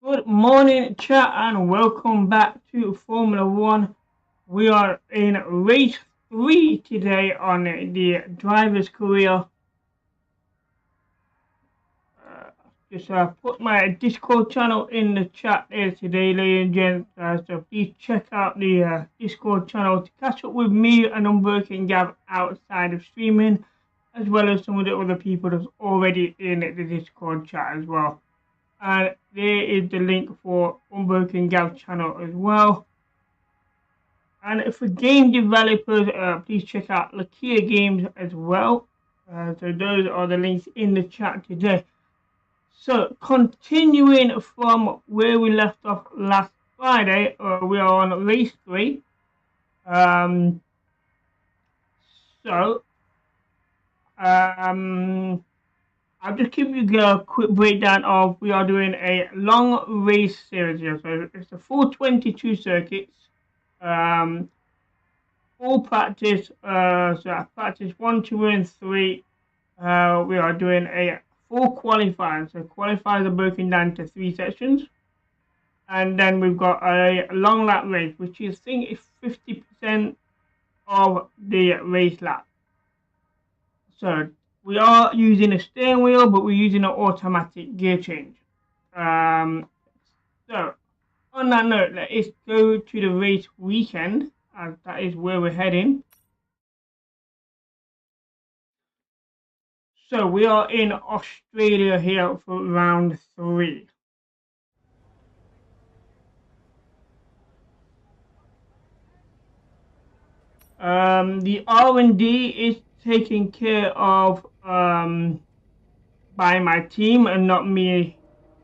Good morning, chat, and welcome back to Formula One. We are in race 3 today on the driver's career. Uh, just put my Discord channel in the chat there today, ladies and gents. So please check out the Discord channel to catch up with me and Unbroken Gav outside of streaming, as well as some of the other people that's already in the Discord chat as well. And there is the link for Unbroken Gav channel as well. And for game developers, please check out Lakia Games as well. So those are the links in the chat today. So continuing from where we left off last Friday, we are on race 3. So I'll just give you a quick breakdown of we are doing a long race series here. So it's the full 22 circuits. Full practice. So practice 1, 2, and 3. We are doing a full qualifying. So qualifiers are broken down to 3 sections. And then we've got a long lap race, which I think is 50% of the race lap. So we are using a steering wheel, but we're using an automatic gear change. So on that note, let's go to the race weekend, as that is where we're heading. So we are in Australia here for round 3. The R&D is taken care of by my team and not me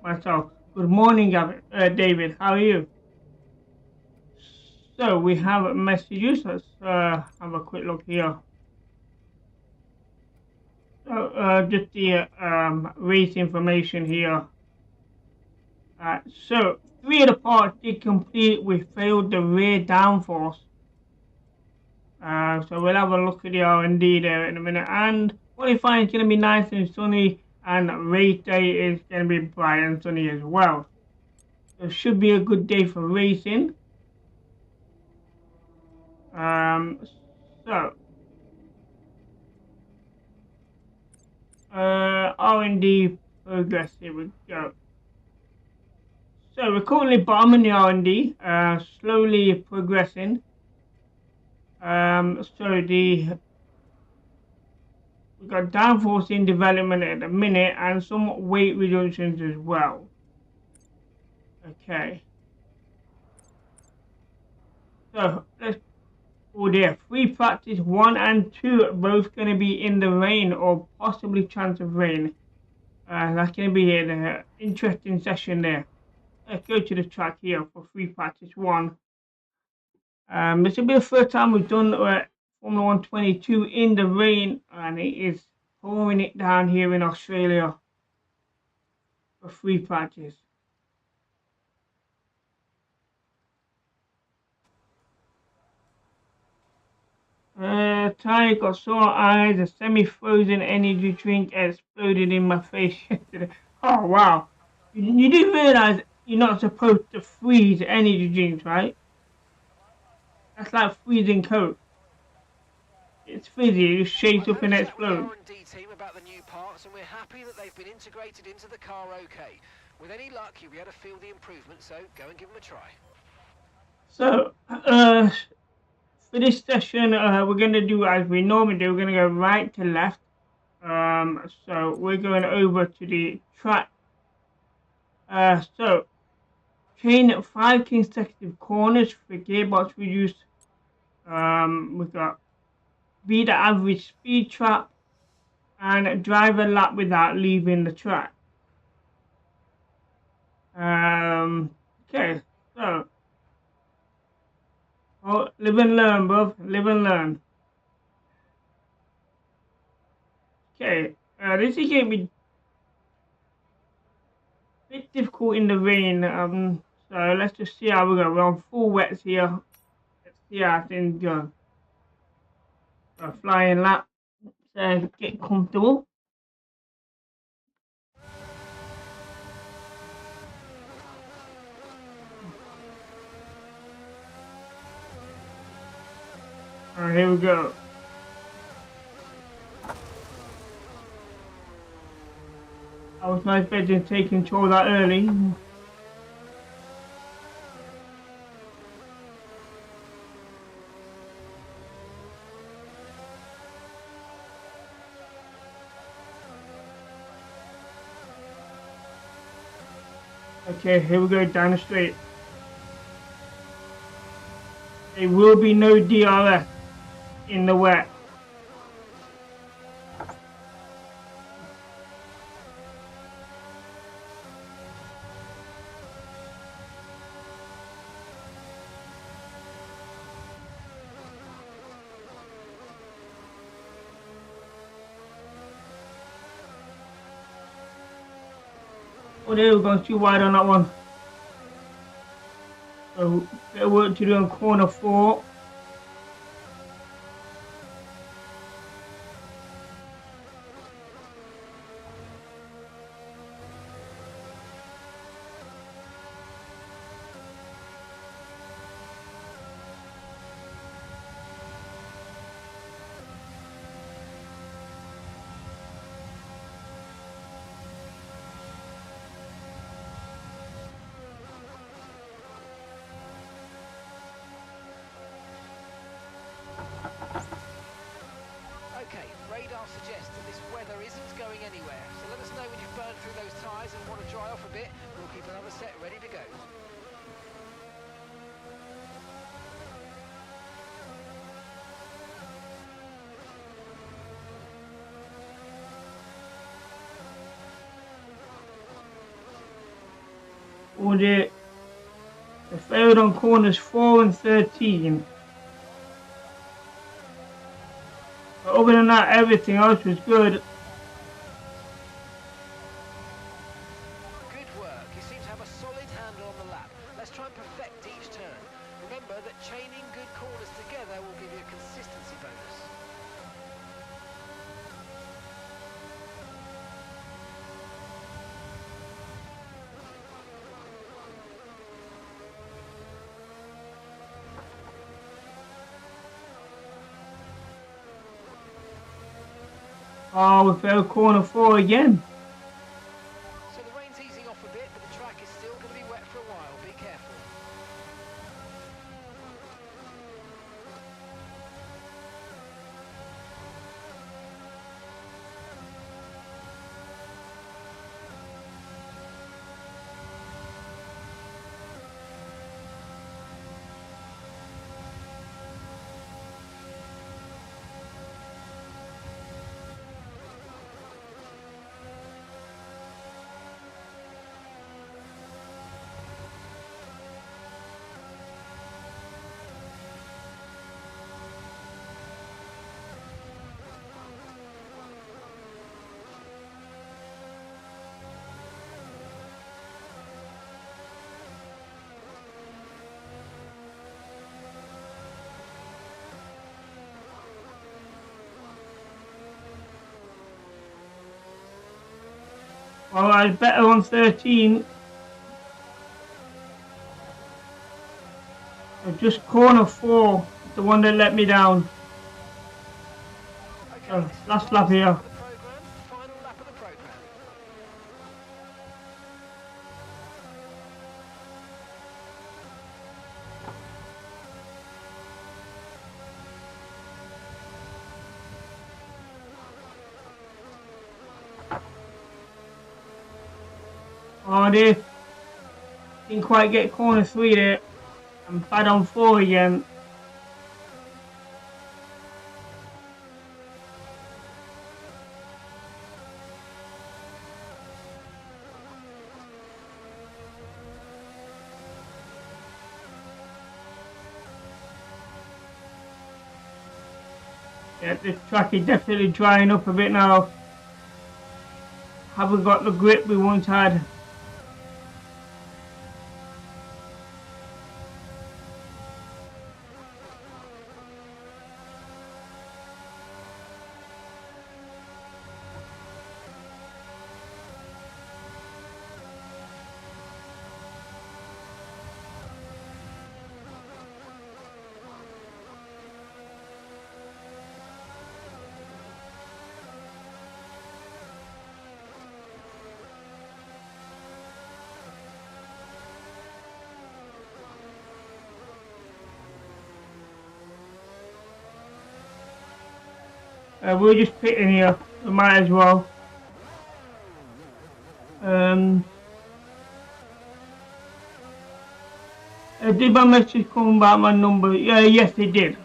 myself. Good morning, David. How are you? So we have messages. Let's have a quick look here. So just the race information here. So 3 of the parts did complete. We failed the rear downforce. So we'll have a look at the R&D there in a minute. And qualifying is going to be nice and sunny, and race day is going to be bright and sunny as well. So it should be a good day for racing. So R&D progress, here we go. So we're currently bottoming the R&D, slowly progressing. So we've got downforce in development at the minute and some weight reductions as well. Okay. So let's oh dear, free practice 1 and 2 are both going to be in the rain or possibly chance of rain. That's going to be an interesting session there. Let's go to the track here for free practice 1. This will be the first time we've done Formula 122 in the rain, and it is pouring it down here in Australia for free practice. Ty got sore eyes, a semi-frozen energy drink exploded in my face yesterday. Oh wow. You do realise you're not supposed to freeze energy drinks, right? That's like freezing Coke. It's fizzy, it just shakes up and explodes. R&D team about the new parts, and we're happy that they've been integrated into the car okay. With any luck, you'll be able to feel the improvement, so go and give them a try. So, for this session, we're going to do as we normally do. We're going to go right to left. So we're going over to the track. So chain 5 consecutive corners for gearbox reduce. We've got beat the average speed trap and drive a lap without leaving the track. Okay, so live and learn, bruv. Live and learn. Okay, this is going to be a bit difficult in the rain. So let's just see how we go. We're on full wets here. Let's see how things go. Flying lap. So get comfortable. Alright, here we go. I was not expecting to take control that early. Okay, here we go down the straight. There will be no DRS in the wet. Oh, there we go, too wide on that one. So, bit of work to do on corner 4. Okay, radar suggests that this weather isn't going anywhere, so let us know when you've burned through those tyres and want to dry off a bit. We'll keep another set ready to go. Or they failed on corners 4 and 13. But other than that, everything else was good. Good work. You seem to have a solid handle on the lap. Let's try and perfect each turn. Remember that chaining good corners together will give you a consistency bonus. Oh, we failed corner 4 again. So the rain's easing off a bit, but the track is still going to be wet for a while. Be careful. Well, I was better on 13. Just corner 4, the one that let me down. Okay, Last lap here. the program, final lap of the program. Oh, they didn't quite get corner 3 there. I'm bad on 4 again. Yeah, this track is definitely drying up a bit now. Haven't got the grip we once had. We're just pitting here. We might as well. Did my message come about my number? Yeah, yes, it did.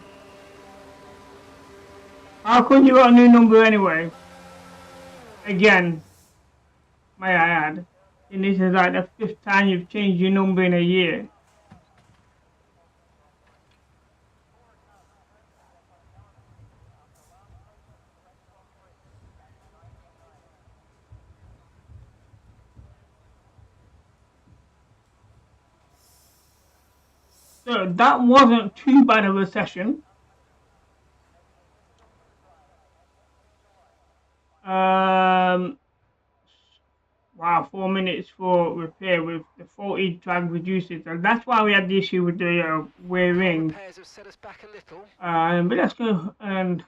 How come you got a new number anyway? Again, may I add. And this is like the 5th time you've changed your number in a year. So that wasn't too bad of a session. Wow, 4 minutes for repair with the faulty drag reducers, and that's why we had the issue with the wearing. Repairs have set us back a little. But let's go and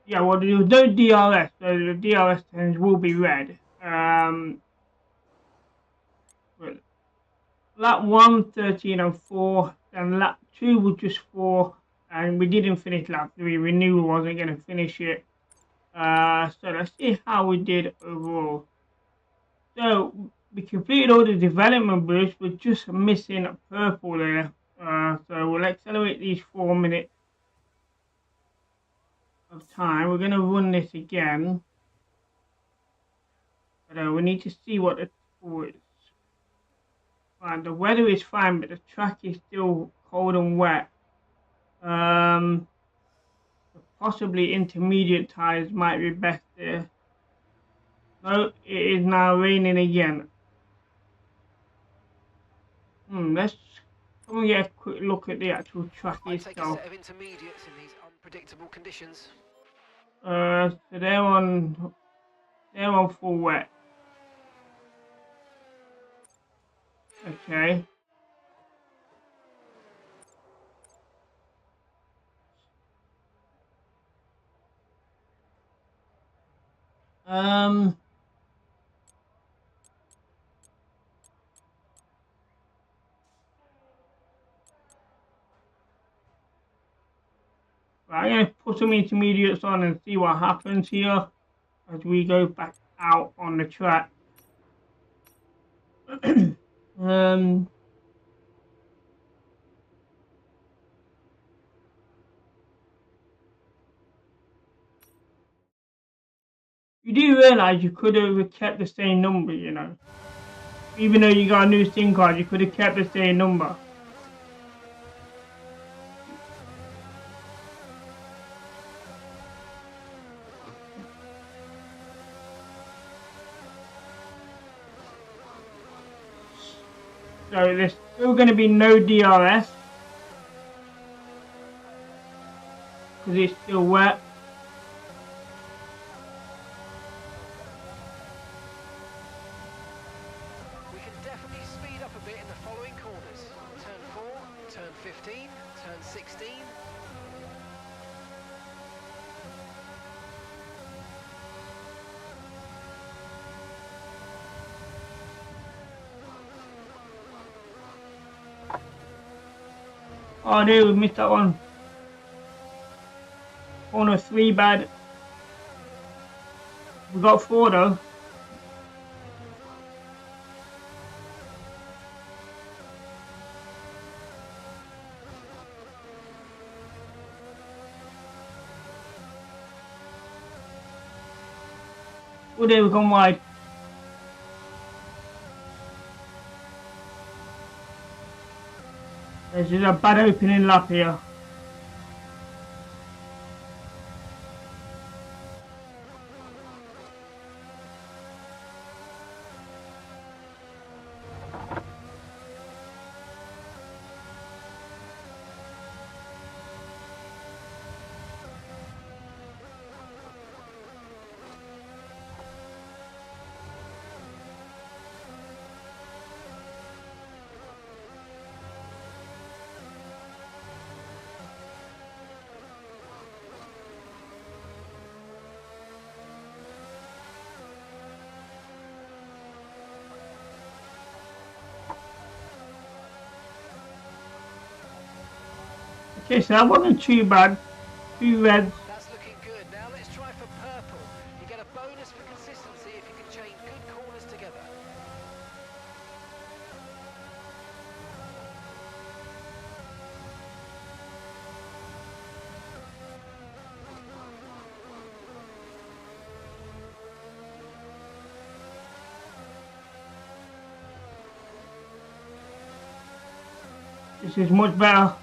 yeah, well, there was no DRS, so the DRS turns will be red. But lap 1, 13 and 4, and lap 2 was just 4, and we didn't finish lap 3. We knew we wasn't going to finish it. So let's see how we did overall. So we completed all the development boosts, we're just missing purple there. So we'll accelerate these 4 minutes of time. We're going to run this again. But we need to see what the score is. Right, the weather is fine, but the track is still cold and wet. Possibly intermediate tires might be best there. No, it is now raining again. Let's come and get a quick look at the actual track itself. Take a set of intermediates in these unpredictable conditions. So they're on full wet. Okay. Right, I'm going to put some intermediates on and see what happens here as we go back out on the track. You do realise you could have kept the same number, you know. Even though you got a new SIM card, you could have kept the same number. So there's still going to be no DRS because it's still wet. We can definitely speed up a bit in the following corners. Turn 4, turn 15, turn 16. Oh, dude, we missed that one. Corner 3 bad. We got 4 though. Oh, there, we've gone wide. There's just a bad opening lap here. Okay, so that wasn't too bad. 2 reds. That's looking good. Now let's try for purple. You get a bonus for consistency if you can chain good corners together. This is much better.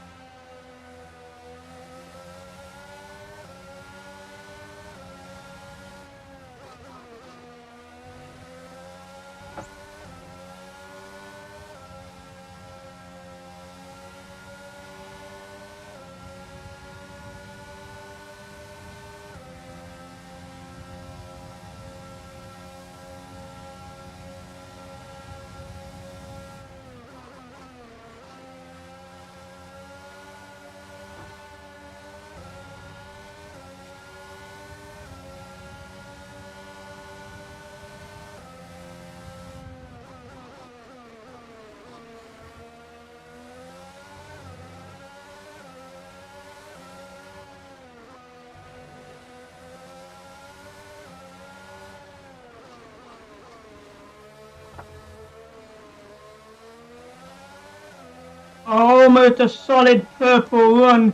Almost a solid purple run.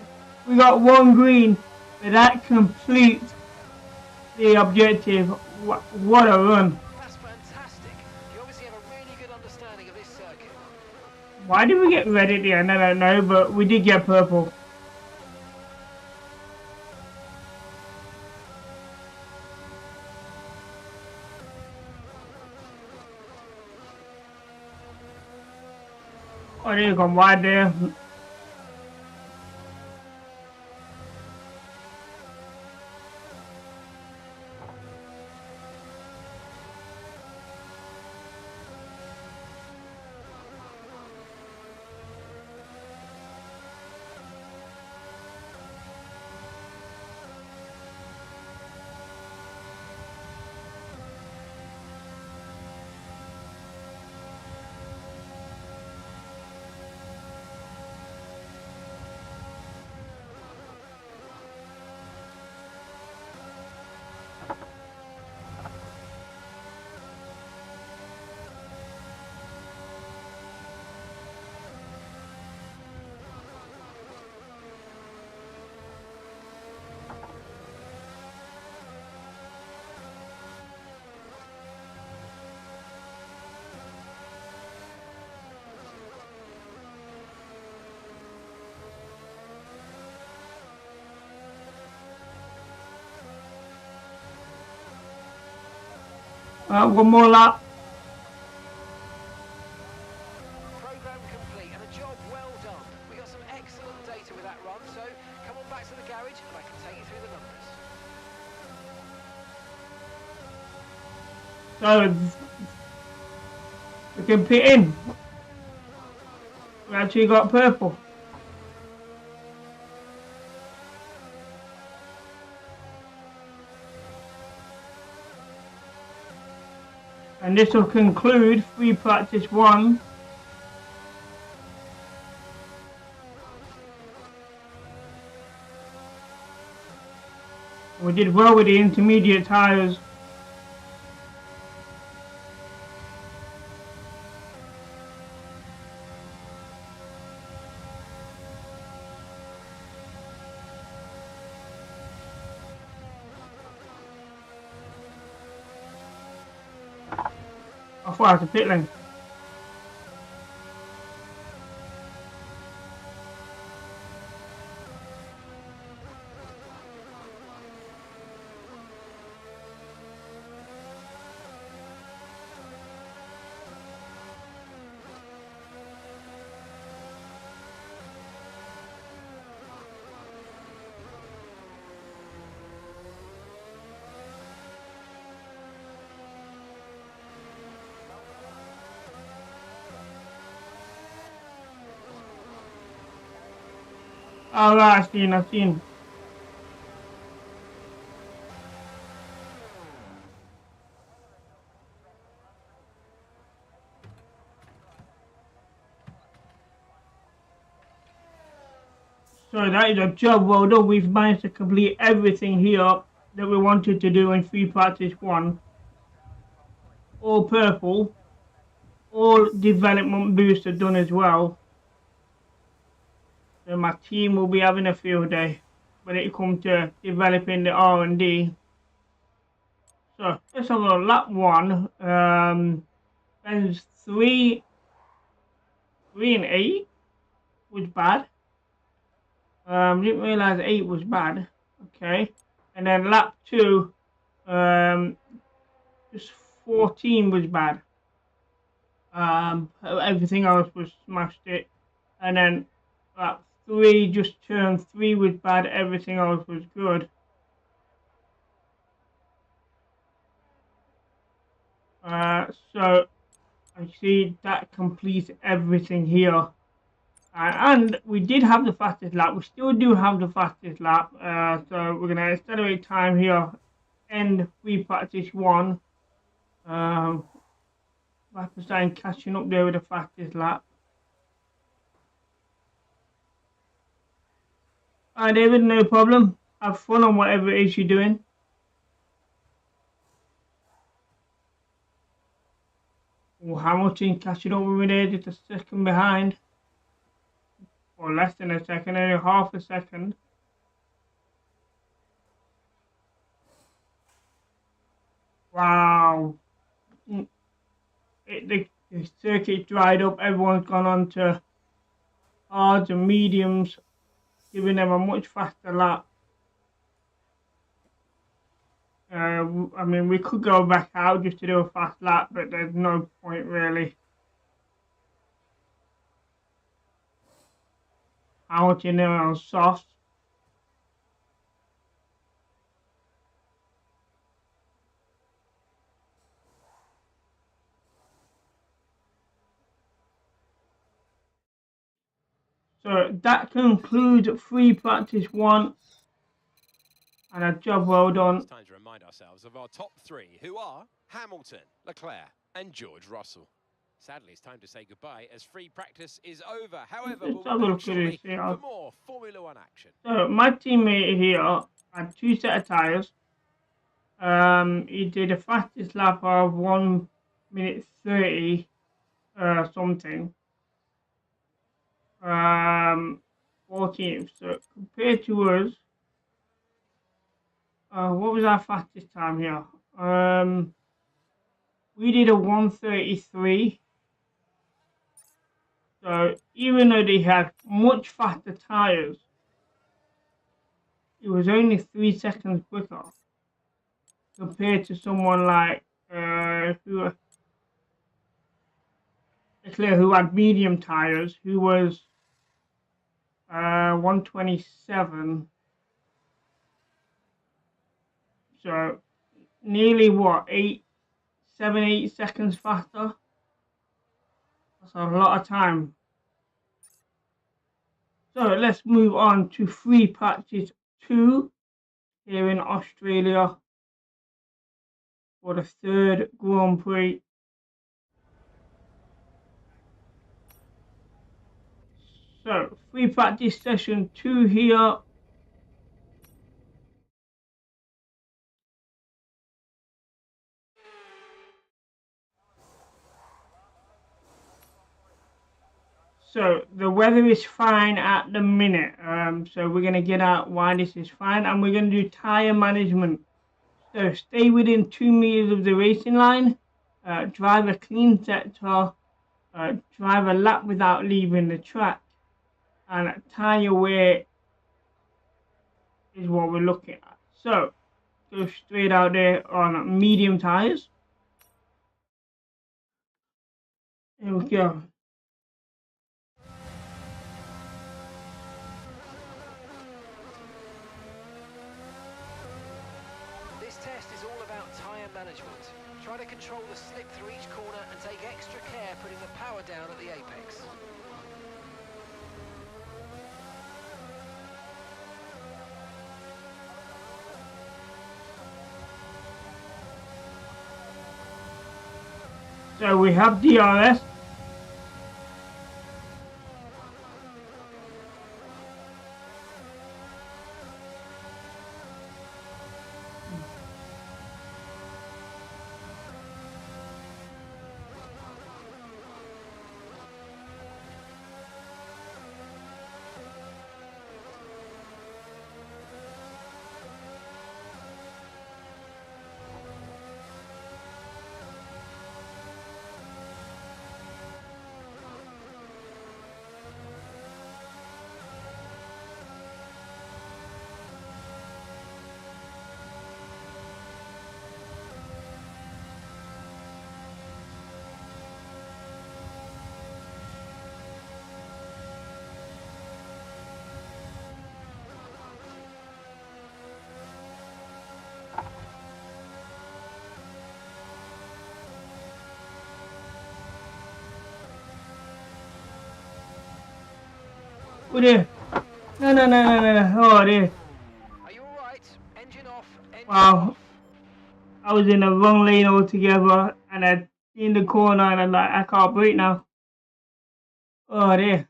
We got 1 green, but that completes the objective. What a run. That's fantastic. You obviously have a really good understanding of this circuit. Why did we get red at the end? I don't know, but we did get purple. Oh, they've gone wide there. One more lap. Program complete and a job well done. We got some excellent data with that run, so come on back to the garage and I can take you through the numbers. So, we're competing. We actually got purple. And this will conclude free practice 1. We did well with the intermediate tyres. I thought I was a pit lane. Alright, I've seen. So that is a job well done. We've managed to complete everything here that we wanted to do in free practice 1. All purple, all development boosts are done as well. So my team will be having a field day when it comes to developing the R&D. So let's have a look. Lap 1. Ben's 3 and 8 was bad. Didn't realise 8 was bad. Okay. And then lap 2, just 14 was bad. Everything else was smashed it. And then lap 3, just turn 3 was bad. Everything else was good. So I see that completes everything here. And we did have the fastest lap. We still do have the fastest lap. So we're going to accelerate time here. End free practice 1. I have to start catching up there with the fastest lap. Alright, David, no problem. Have fun on whatever it is you're doing. Oh, how much in catching up with me there? Just a second behind. Or less than a second, only half a second. Wow. The circuit dried up. Everyone's gone on to hards and mediums, giving them a much faster lap. I mean, we could go back out just to do a fast lap, but there's no point really. How much in there on softs? So that concludes free practice 1. And a job well done. It's time to remind ourselves of our top 3, who are Hamilton, Leclerc and George Russell. Sadly, it's time to say goodbye as free practice is over. However, we'll be back shortly for more Formula 1 action. So my teammate here had 2 sets of tyres. He did a fastest lap of 1 minute 30 something. 14th. So compared to us, what was our fastest time here? We did a 1:33. So even though they had much faster tyres, it was only 3 seconds quicker compared to someone like Leclerc, who had medium tyres, who was 1:27. So nearly what, 7, 8 seconds faster? That's a lot of time. So let's move on to free practice 2 here in Australia for the 3rd Grand Prix. So free practice session 2 here. So the weather is fine at the minute, so we're going to get out why this is fine, and we're going to do tyre management. So stay within 2 meters of the racing line, drive a clean sector, drive a lap without leaving the track, and tyre wear is what we're looking at. So go straight out there on medium tyres. Here we go. This test is all about tyre management. Try to control the slip through each corner and take extra care putting the power down at the apex. So we have DRS. Oh dear. No, no, no, no, no. Oh dear. Are you alright? Engine off, engine Wow. off. I was in the wrong lane altogether and I'd seen the corner and I'm like, I can't brake now. Oh dear.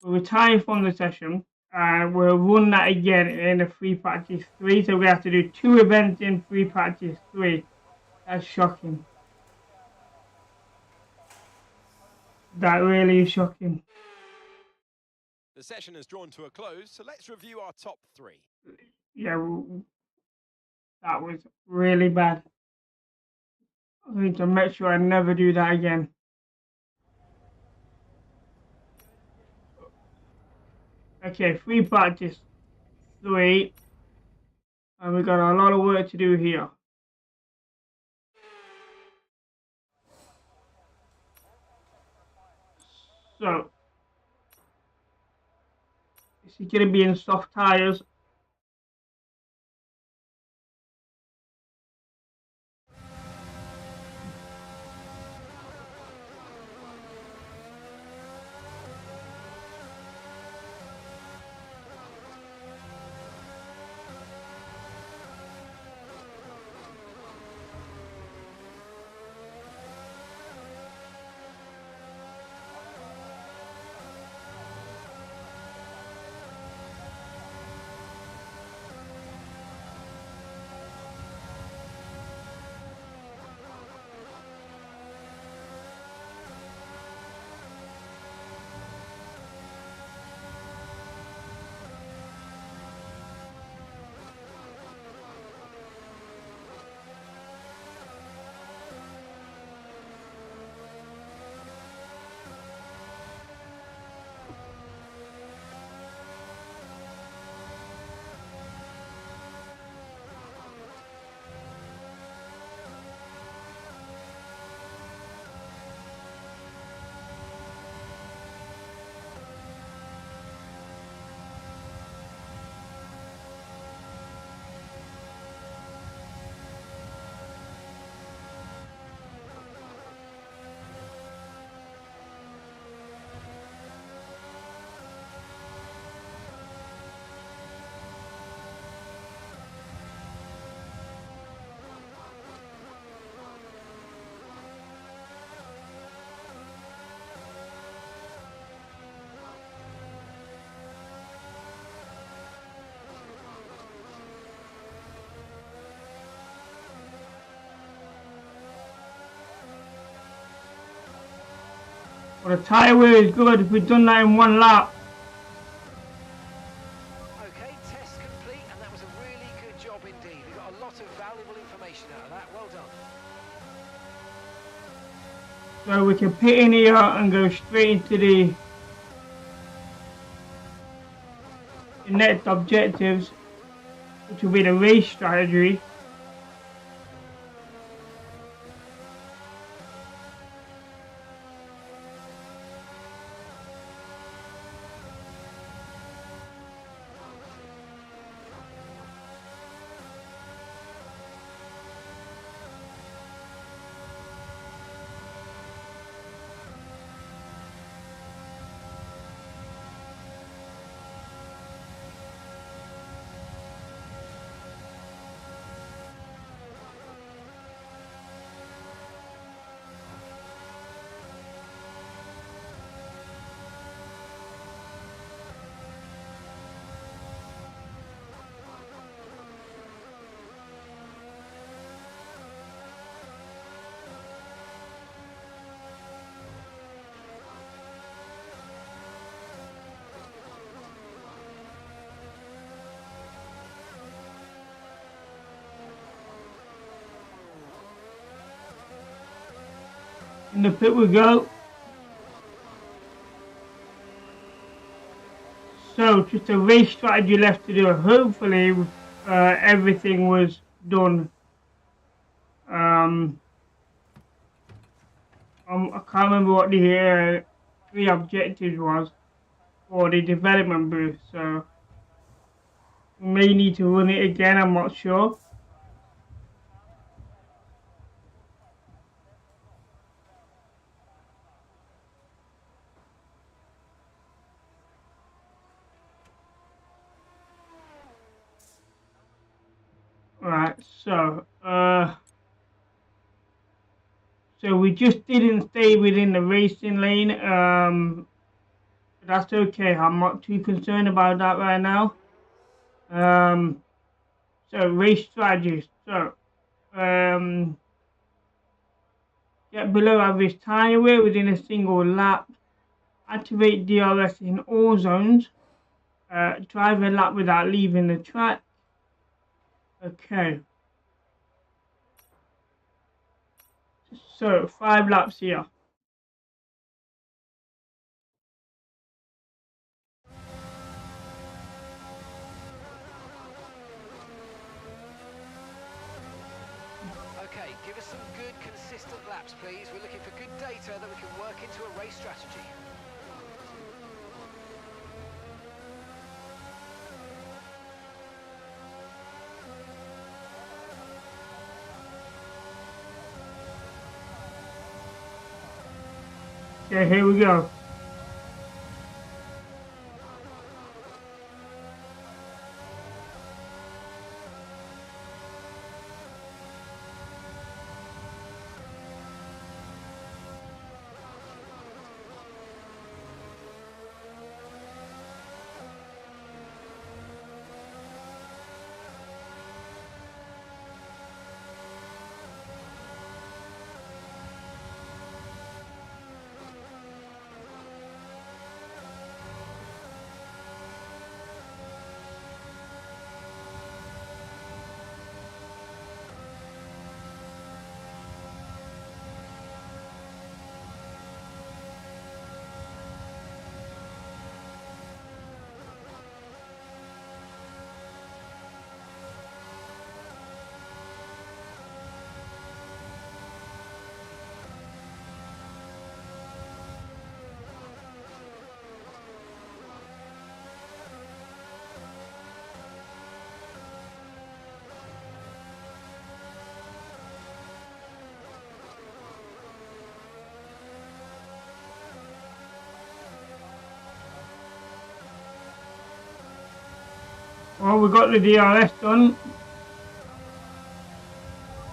We'll retire from the session and we'll run that again in the free practice 3. So we have to do 2 events in free practice 3. That's shocking. That really is shocking. The session has drawn to a close, so let's review our top 3. Yeah, that was really bad. I need to make sure I never do that again. Okay, free practice 3. And we got a lot of work to do here. So, this is going to be in soft tires. Well, the tyre wear is good if we've done that in 1 lap. Okay, test complete, and that was a really good job indeed. We got a lot of valuable information out of that. Well done. So we can pit in here and go straight into the next objectives, which will be the race strategy. In the pit we go. So just a race strategy left to do. Hopefully everything was done. I can't remember what the 3 objectives was for the development booth, so we may need to run it again, I'm not sure. Right, so we just didn't stay within the racing lane. That's okay. I'm not too concerned about that right now. So race strategies. So get below average tire wear within a single lap. Activate DRS in all zones. Drive a lap without leaving the track. Okay. So 5 laps here. Okay, give us some good, consistent laps, please. We're looking for good data that we can work into a race strategy. Okay, here we go. Well, we got the DRS done.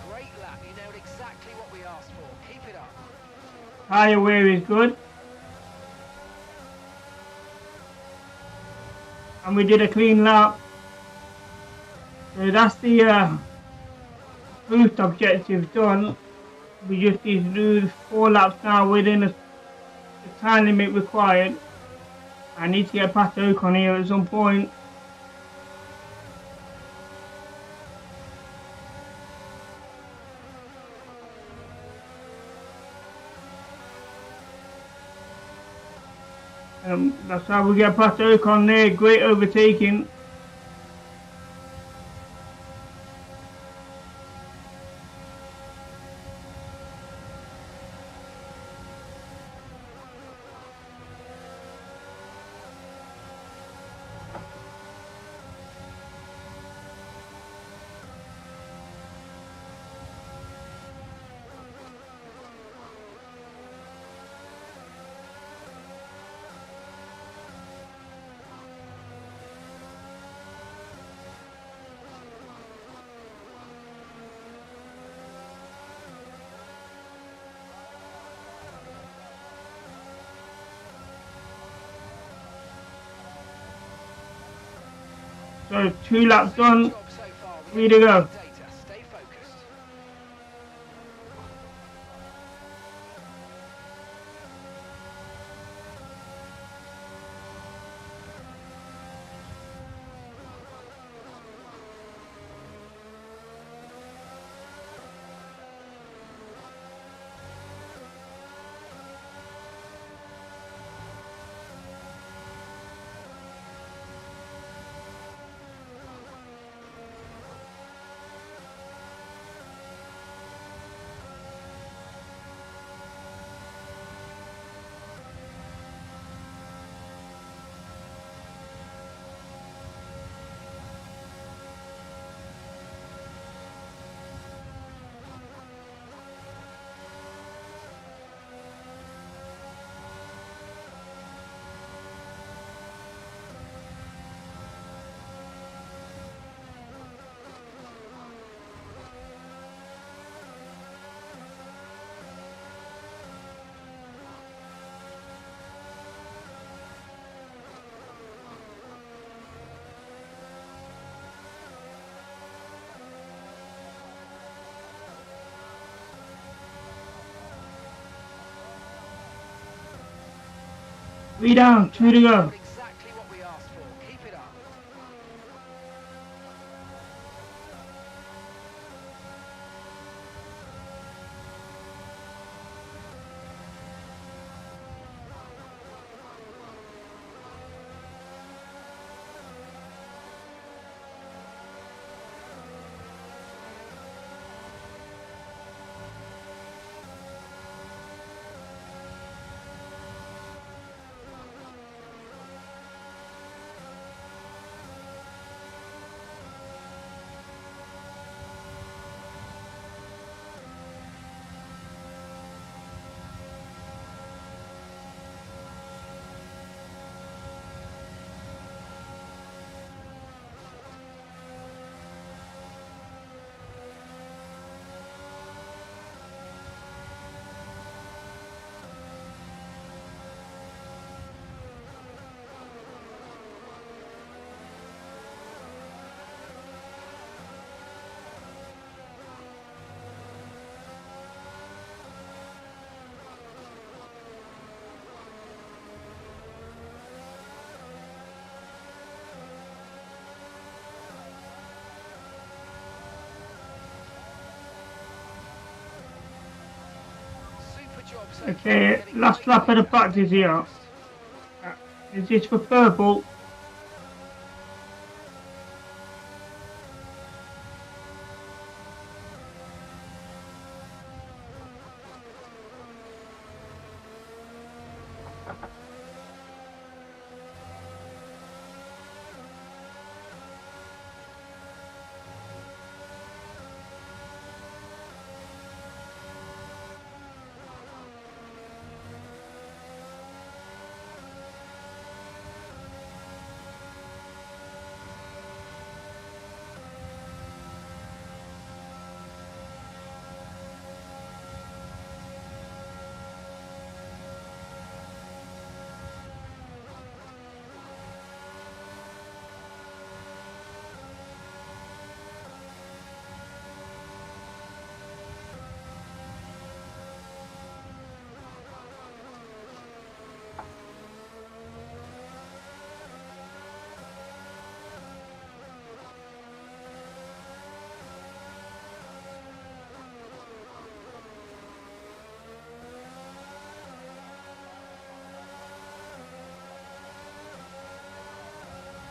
Great lap, you nailed exactly what we asked for. Keep it up. Tire wear is good. And we did a clean lap. So that's the boost objective done. We just need to do 4 laps now within the time limit required. I need to get past Ocon here at some point. That's how we get past Ocon there. Great overtaking. So 2 laps done. 3 to go. Stay focused. 3 down, 2 to go. Exactly what we asked for. Keep it up. Okay, last lap of the practice here. Is this for purple?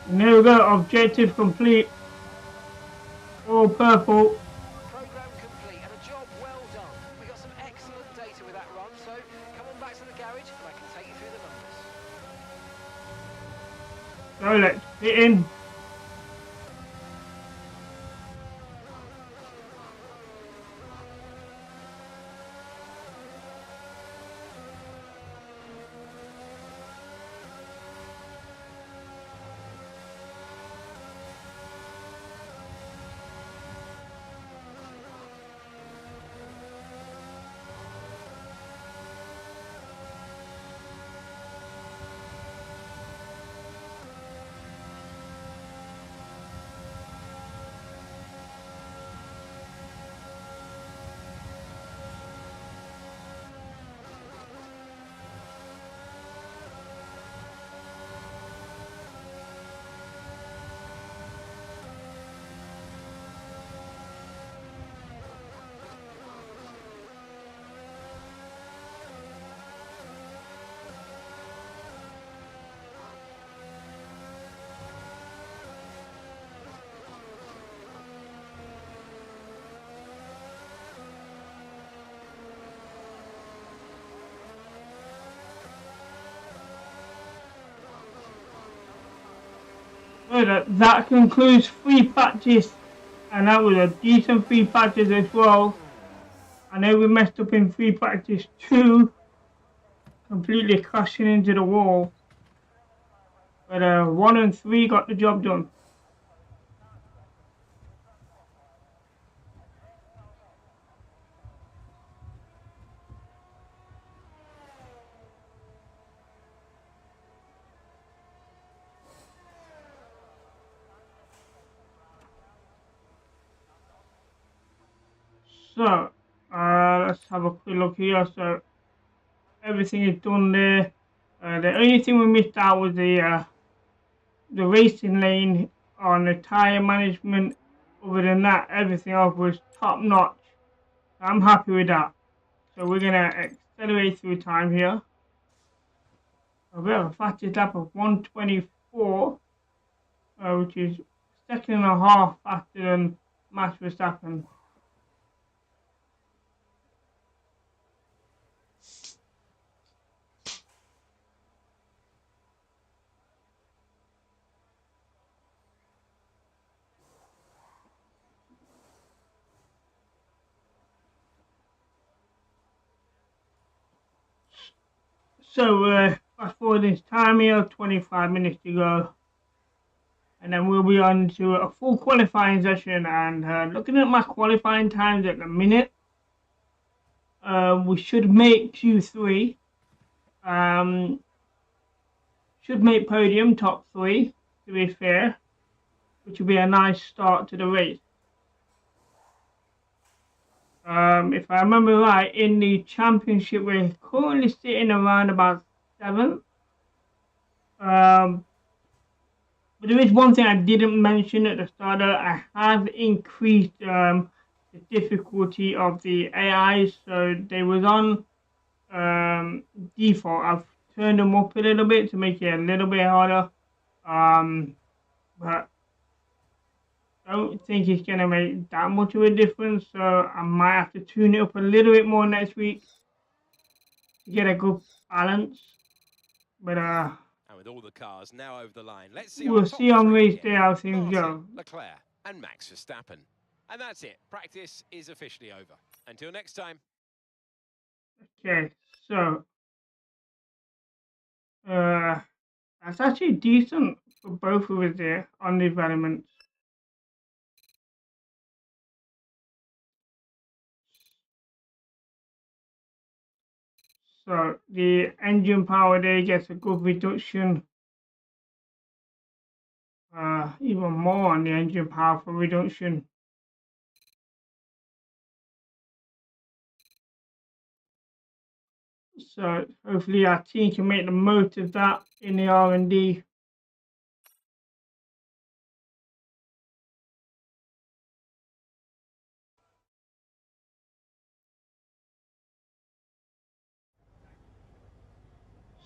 And there we go, objective complete. All purple. Program complete and a job well done. We got some excellent data with that run, so come on back to the garage and I can take you through the numbers. So let's fit in. So that concludes free practice, and that was a decent free practice as well. I know we messed up in free practice 2, completely crashing into the wall, but 1 and 3 got the job done. So let's have a quick look here. So everything is done there. The only thing we missed out was the racing lane on the tyre management. Other than that, everything else was top notch. I'm happy with that. So we're gonna accelerate through time here. We have a fastest lap of 1:24, which is second and a half faster than Max Verstappen. So fast forward this time here, 25 minutes to go. And then we'll be on to a full qualifying session. And looking at my qualifying times at the minute, we should make Q3. Should make podium top 3, to be fair, which will be a nice start to the race. If I remember right, in the championship, we're currently sitting around about 7th. But there is one thing I didn't mention at the start. I have increased the difficulty of the AIs, so they was on default. I've turned them up a little bit to make it a little bit harder. But I don't think it's gonna make that much of a difference, so I might have to tune it up a little bit more next week to get a good balance. But and with all the cars now over the line, let's see. We'll see on race day how things go. Leclerc and Max Verstappen. And that's it. Practice is officially over. Until next time. Okay, so that's actually decent for both of us there on the developments. So the engine power there gets a good reduction. Even more on the engine power for reduction. So hopefully our team can make the most of that in the R&D.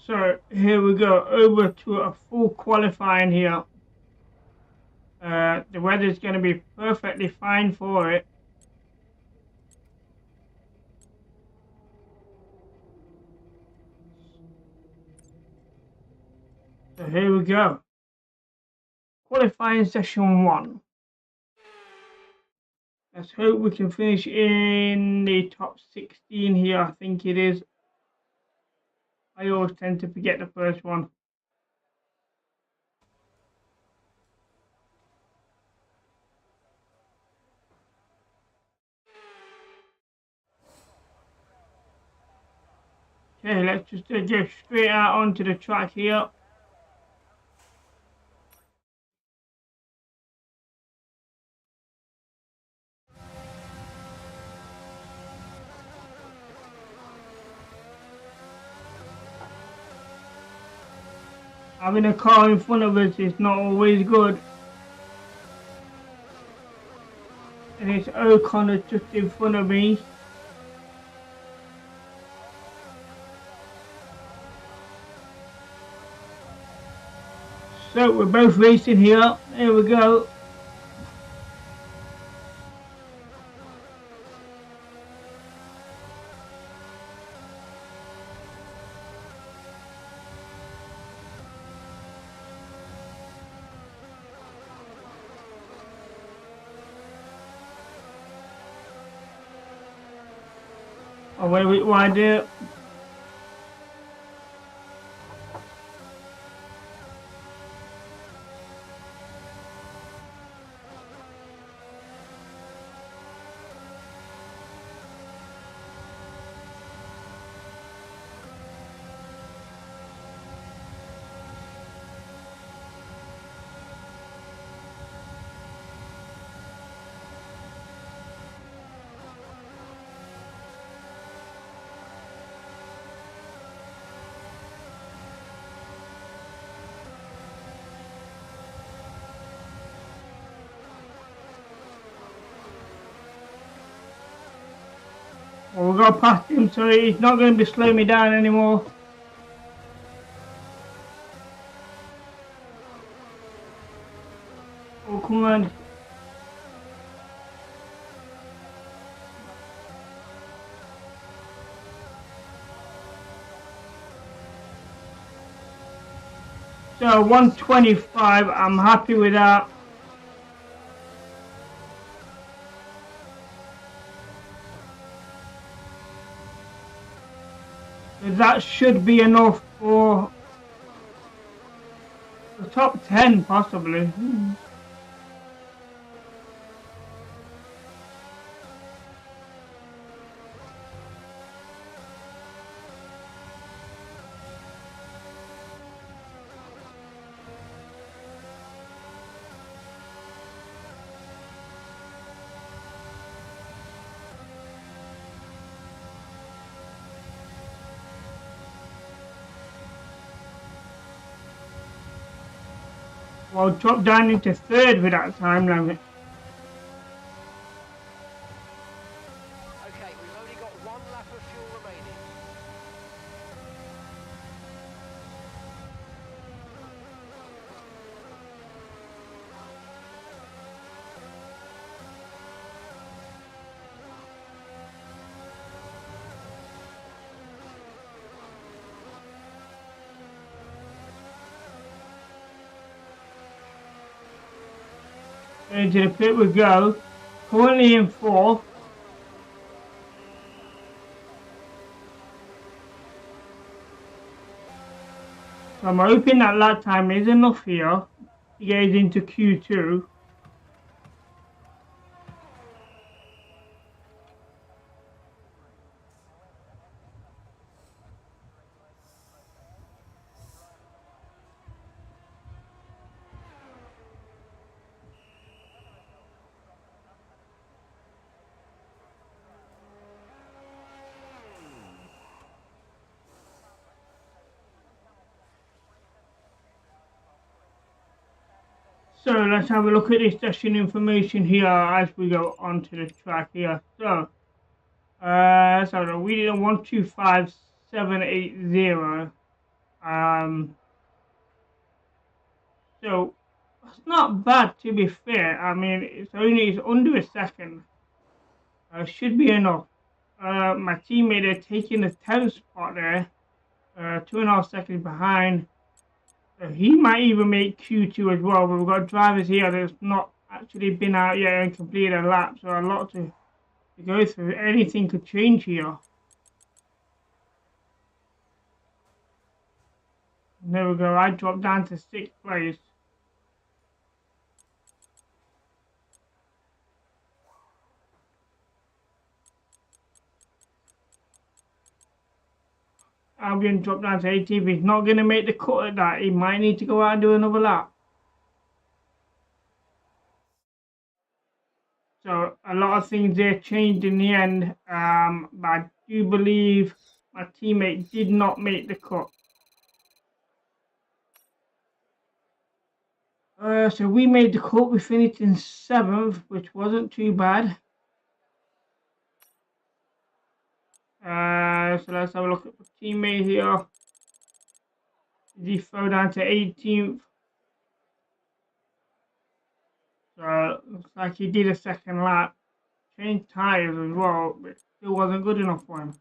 So here we go, over to a full qualifying here. The weather is going to be perfectly fine for it. So here we go. Qualifying session 1. Let's hope we can finish in the top 16 here, I think it is. I always tend to forget the first one. Okay, let's just get straight out onto the track here. Having a car in front of us is not always good. And it's O'Connor just in front of me. So we're both racing here. There we go. Oh, wait a bit wider. Well, we'll go past him, so he's not going to be slowing me down anymore. Oh, come on. So 125, I'm happy with that. That should be enough for the top 10, possibly. Well, drop down into third with that time limit. Okay, we've only got one lap of fuel remaining. Into the pit we go. Currently in fourth. So I'm hoping that lap time is enough here to get us into Q2. So let's have a look at this session information here as we go onto the track here. So, so we did a 1:25.780. So it's not bad, to be fair. I mean, it's under a second. Should be enough. My teammate are taking the 10th spot there, 2.5 seconds behind. He might even make Q2 as well, but we've got drivers here that's not actually been out yet and completed a lap, so a lot to go through. Anything could change here. And there we go, I dropped down to 6th place. Albion dropped down to 18th. He's not going to make the cut at that. He might need to go out and do another lap. So a lot of things there changed in the end, but I do believe my teammate did not make the cut. So we made the cut. We finished in 7th, which wasn't too bad. So let's have a look at the teammate here. He fell down to 18th. So looks like he did a second lap. Changed tyres as well, but still wasn't good enough for him.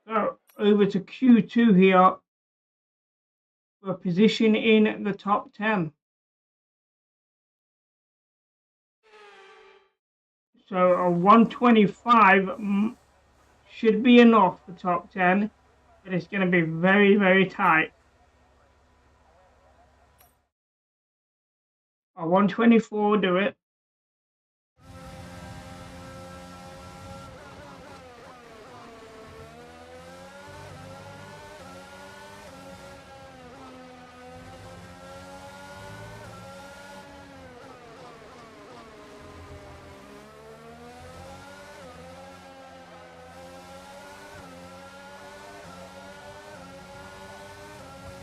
So over to Q2 here. For a position in the top 10. So a 125 should be enough for top 10, but it's going to be very, very tight. A 124 will do it.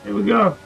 Here we go.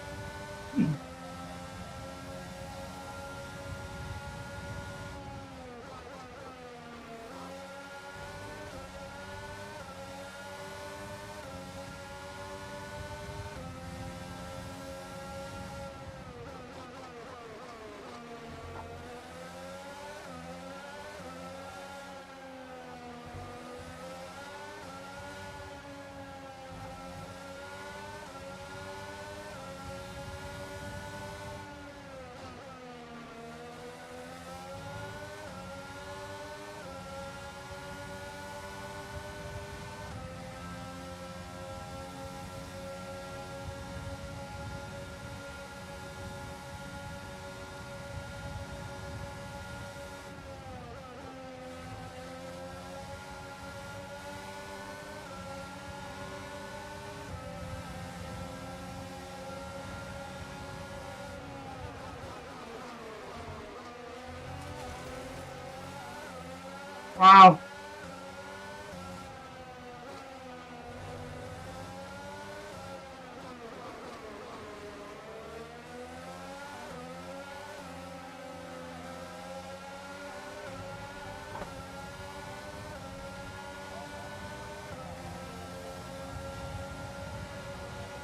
Wow.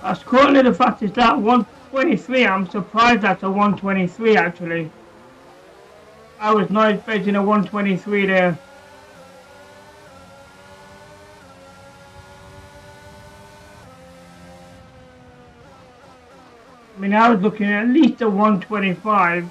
That's currently the fact is that 123. I'm surprised that's a 123 actually. I was not expecting a 123 there. I mean, I was looking at least a 125.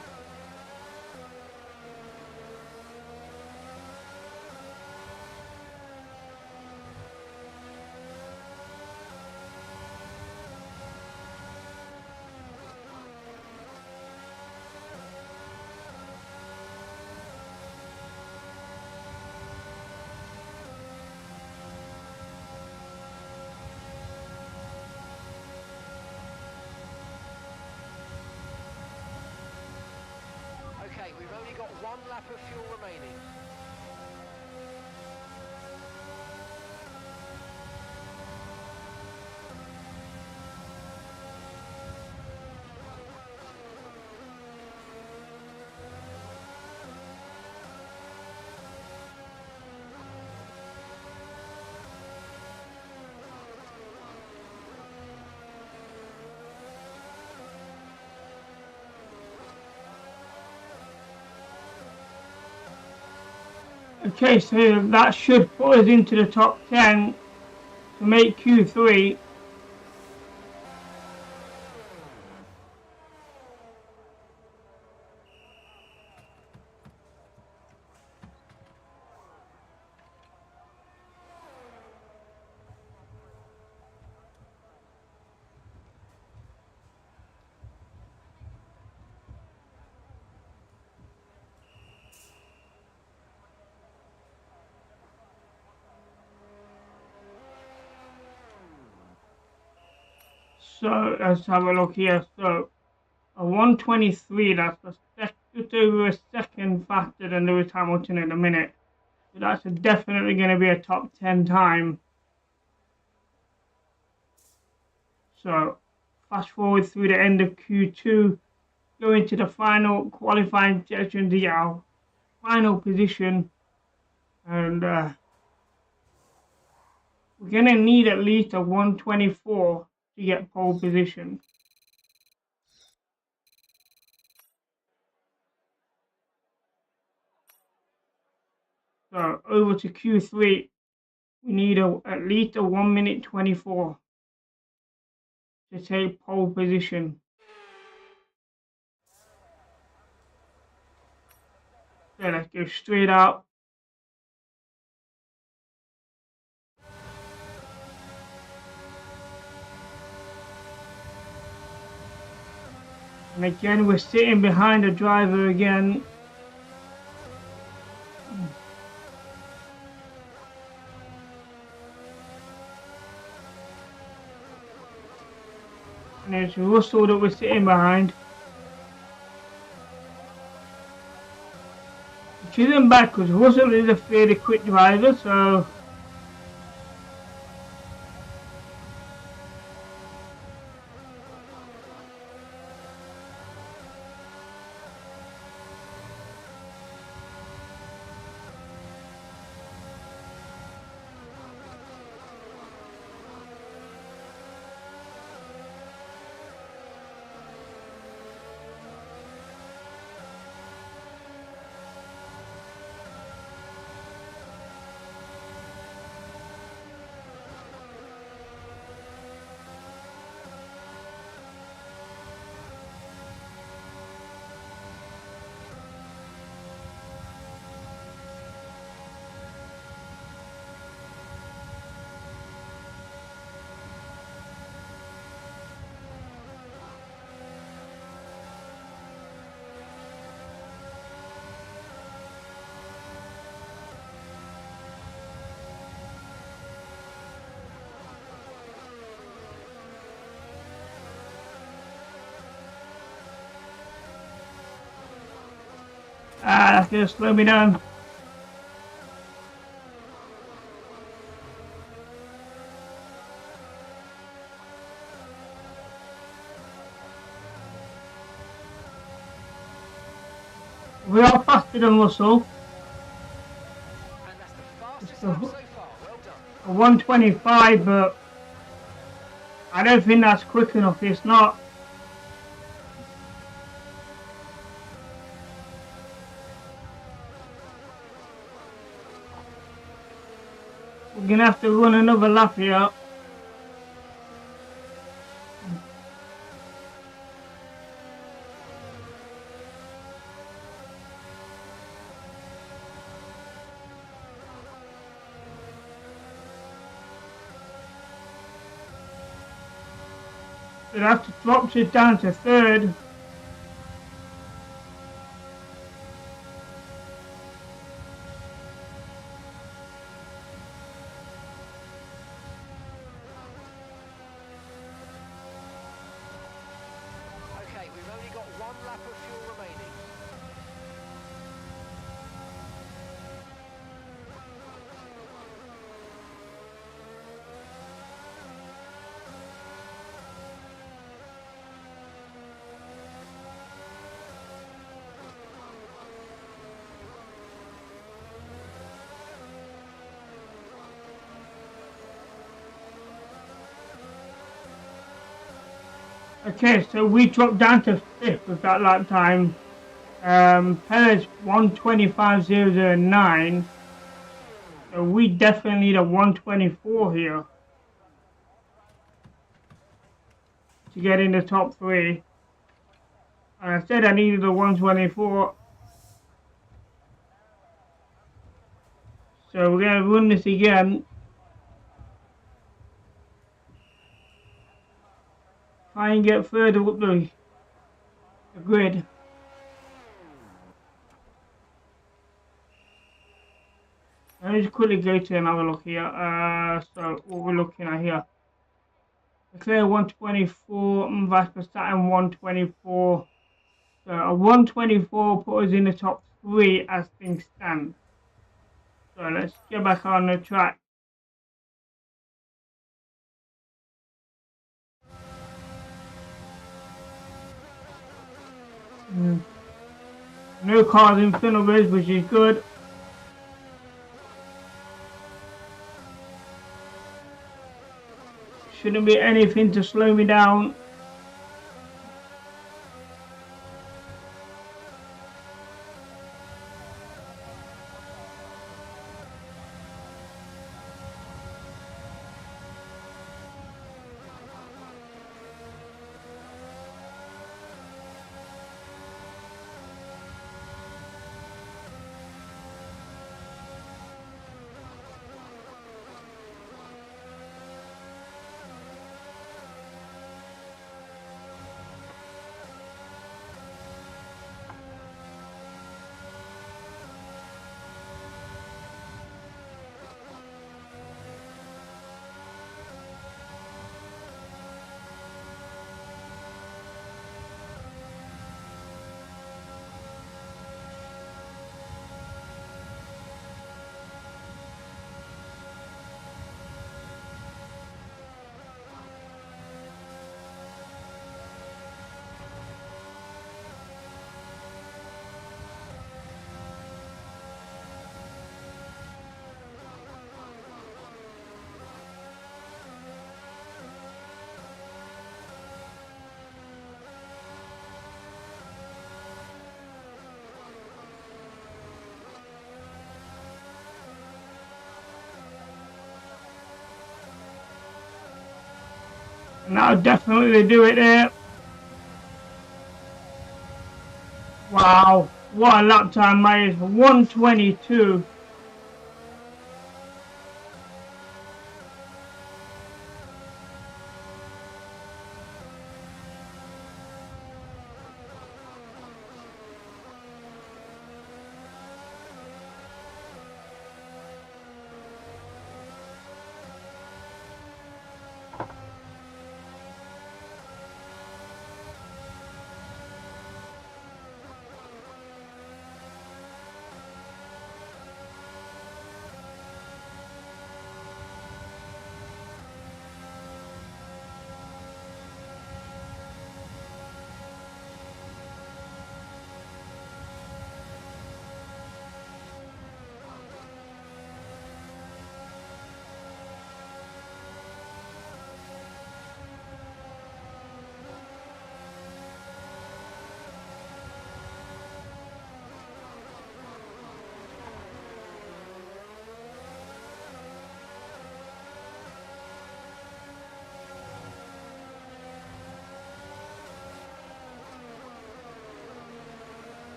Okay, we've only got one lap of fuel remaining. Okay, so that should put us into the top 10 to make Q3. So let's have a look here. So a 123, that's just over a second faster than Lewis Hamilton in a minute. So that's definitely going to be a top 10 time. So fast forward through the end of Q2, go into the final qualifying section, the final position, and we're going to need at least a 124 to get pole position. So over to Q3, we need at least a 1 minute 24 to take pole position. So let's go straight out. And again, we're sitting behind the driver again. And it's Russell that we're sitting behind. Which isn't bad because Russell is a fairly quick driver, so that's going to slow me down. We are faster than Russell. And that's the fastest lap so far. Well done. 125, but I don't think that's quick enough. It's not. We're gonna have to run another lap here. We'll have to drop it down to third. Okay, we've only got one lap of fuel remaining. Okay, so we dropped down to fifth with that lap time. Perez 125.009. So we definitely need a 124 here to get in the top three. And I said I needed a 124. So we're gonna run this again. Try and get further up the grid. Let me just quickly go to another look here. So what we're looking at here. Leclerc 124 and Verstappen 124. So a 124 put us in the top three as things stand. So let's get back on the track. No cars in front of us, which is good. Shouldn't be anything to slow me down. And that'll definitely do it there. Wow, what a lap time that is. 122.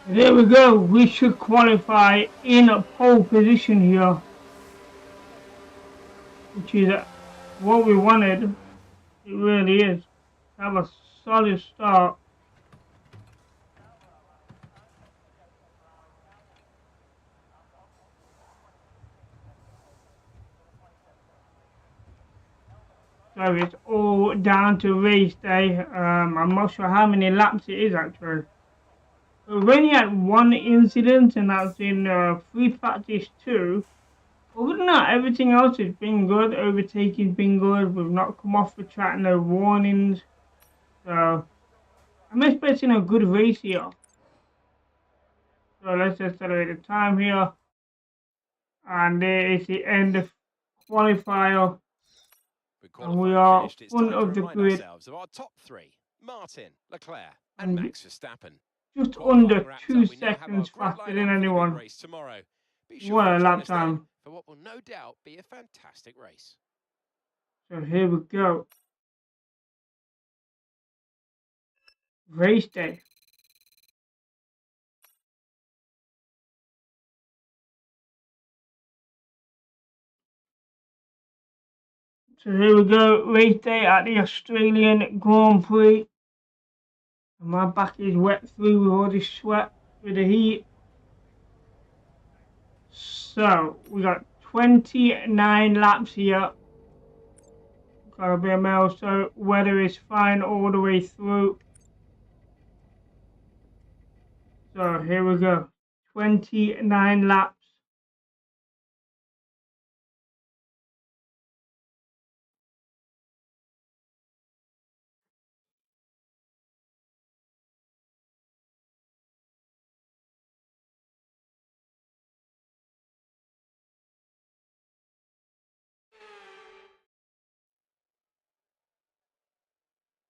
There we go. We should qualify in a pole position here, which is what we wanted. It really is. Have a solid start. So it's all down to race day. I'm not sure how many laps it is actually. We've only had one incident, and that's in free practice 2. Other than that, everything else has been good. Overtaking's been good. We've not come off the track, no warnings. So I'm expecting a good race here. So let's accelerate the time here. And there is the end of qualifier. And we are front of the grid. Of our top 3, Martin, Leclerc and Max Verstappen. Just under 2 seconds faster than anyone. What a lap time. For what will no doubt be a fantastic race. So here we go. Race day. So here we go, race day at the Australian Grand Prix. And my back is wet through with all this sweat with the heat. So we got 29 laps here. Gotta be a mile, so weather is fine all the way through. So here we go, 29 laps.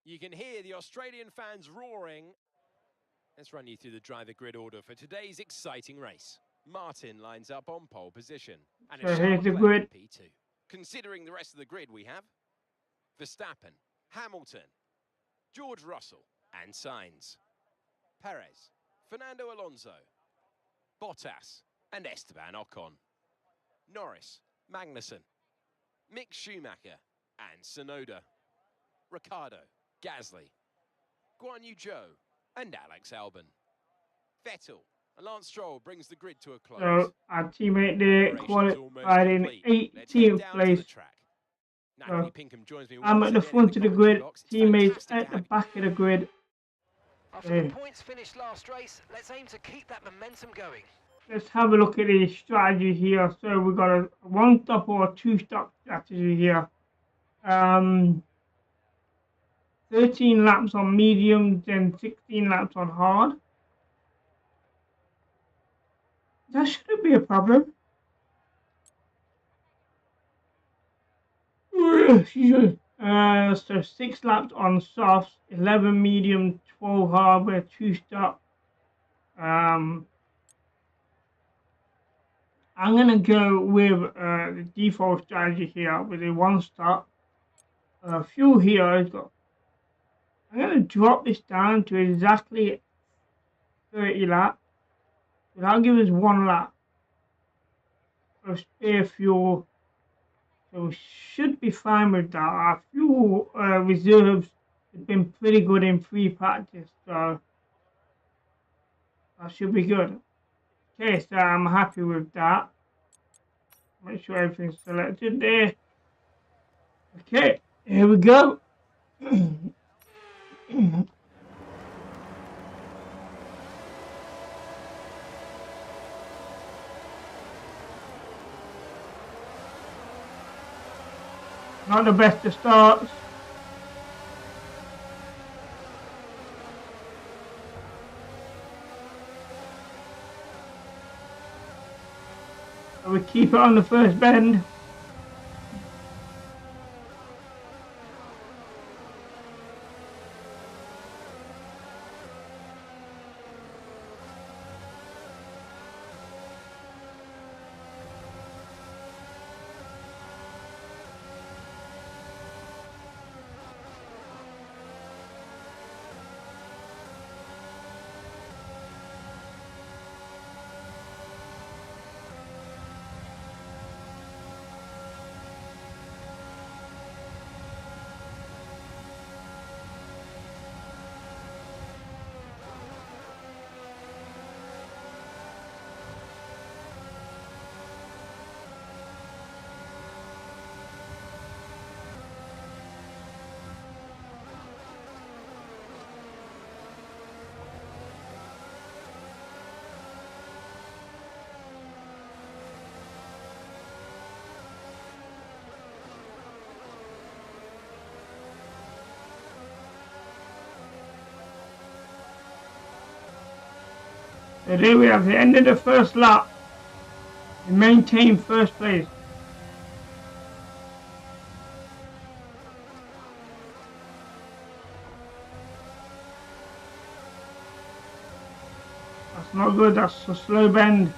You can hear the Australian fans roaring. Let's run you through the driver grid order for today's exciting race. Martin lines up on pole position. And So here's the grid. P2. Considering the rest of the grid we have Verstappen, Hamilton, George Russell and Sainz, Perez, Fernando Alonso, Bottas and Esteban Ocon, Norris, Magnussen, Mick Schumacher and Tsunoda, Ricciardo, Gasly, Guan Yu Zhou and Alex Albon. Vettel and Lance Stroll brings the grid to a close. So our teammate there qualified in 18th place. So I'm at the front of the grid, teammates at the back of the grid. After the points finished last race, let's aim to keep that momentum going. Let's have a look at the strategy here. So we've got a 1-stop or a 2-stop strategy here. 13 laps on medium, then 16 laps on hard. That shouldn't be a problem. So 6 laps on softs, 11 medium, 12 hard with a 2-stop. I'm gonna go with the default strategy here with a 1-stop. Fuel here is got. I'm gonna drop this down to exactly 30 laps. So that'll give us 1 lap of spare fuel. So we should be fine with that. Our fuel reserves have been pretty good in free practice, so that should be good. Okay, so I'm happy with that. Make sure everything's selected there. Okay, here we go. Not the best of starts. So we keep it on the first bend. So there we have the end of the first lap. We maintain first place. That's not good, that's a slow bend.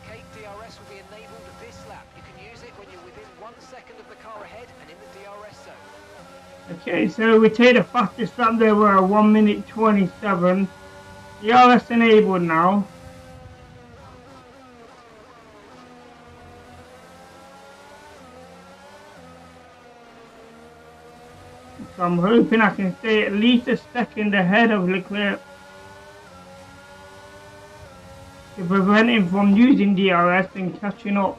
Okay, DRS will be enabled at this lap. You can use it when you're within 1 second of the car ahead and in the DRS zone. Okay, so we take the fastest lap there, we're 1 minute 27. DRS enabled now. So I'm hoping I can stay at least a second ahead of Leclerc to prevent him from using DRS and catching up.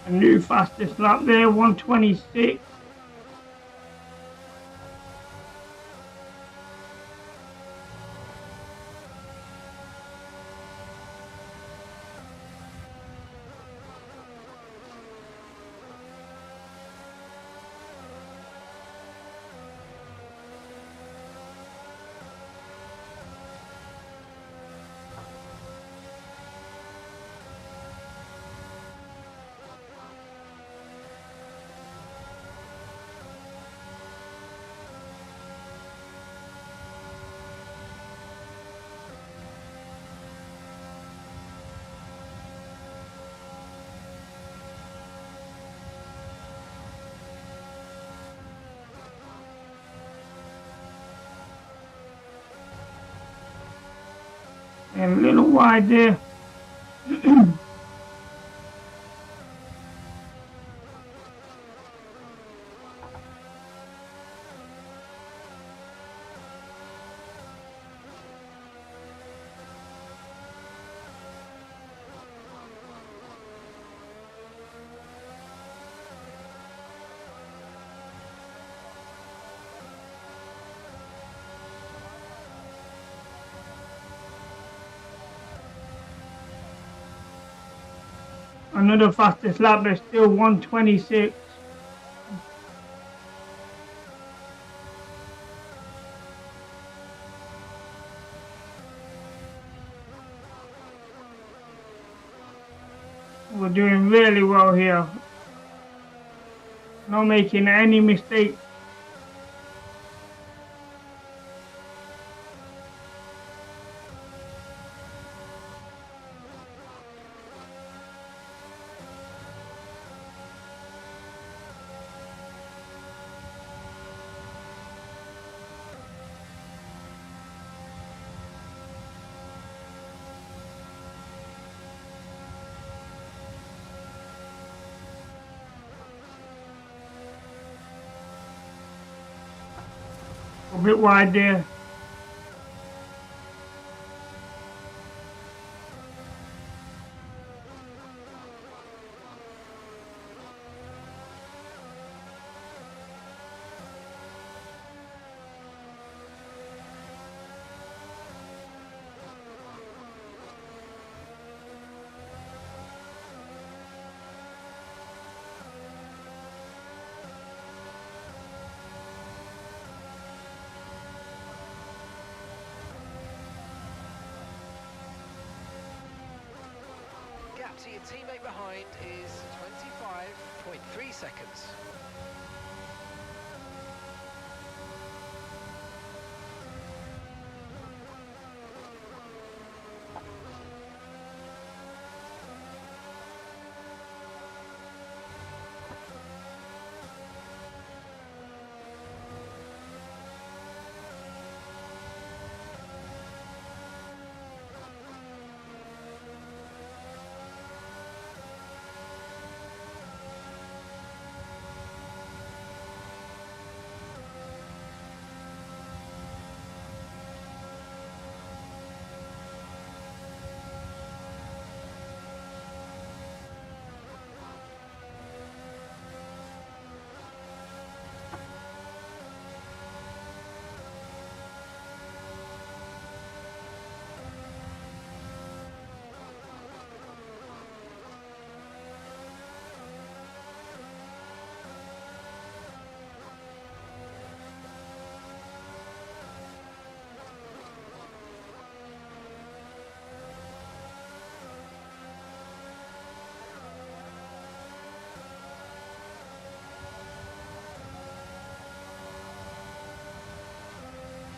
A new fastest lap there, 126. And a little wide there. Another fastest lap, but still 126. We're doing really well here. Not making any mistakes. A bit wide there. Gap to your teammate behind is 25.3 seconds.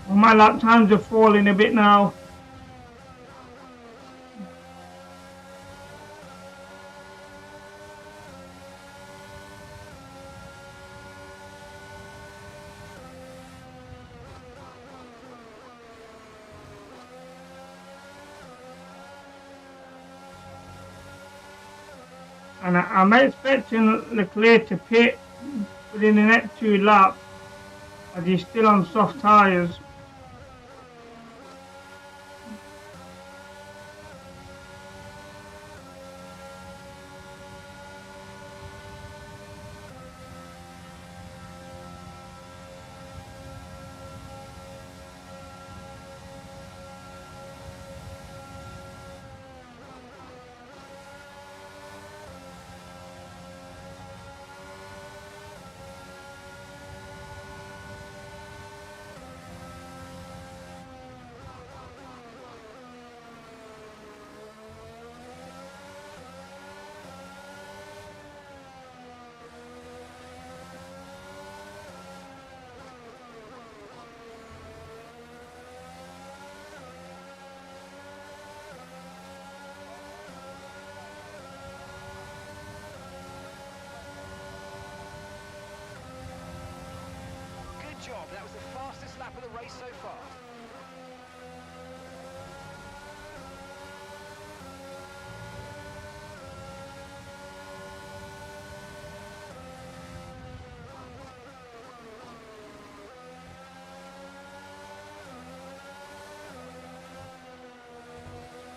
Well, my lap times are falling a bit now. And I'm expecting Leclerc to pit within the next 2 laps as he's still on soft tyres. Good job, that was the fastest lap of the race so far.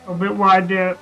A bit wide there.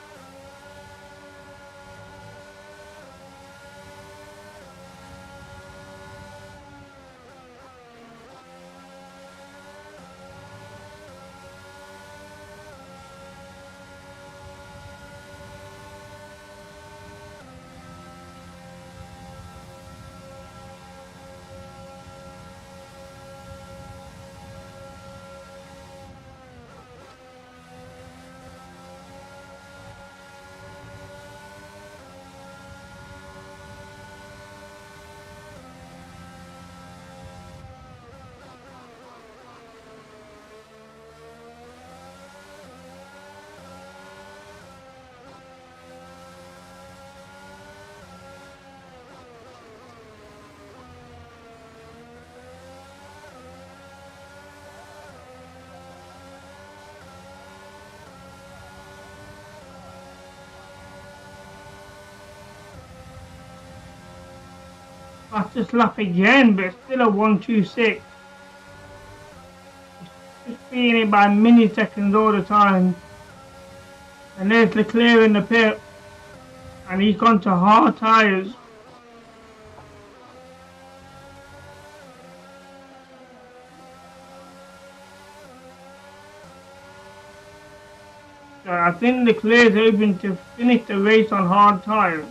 Fastest lap again, but still a 1:26. beating it by milliseconds all the time. And there's Leclerc in the pit, and he's gone to hard tyres. So I think Leclerc is hoping to finish the race on hard tyres.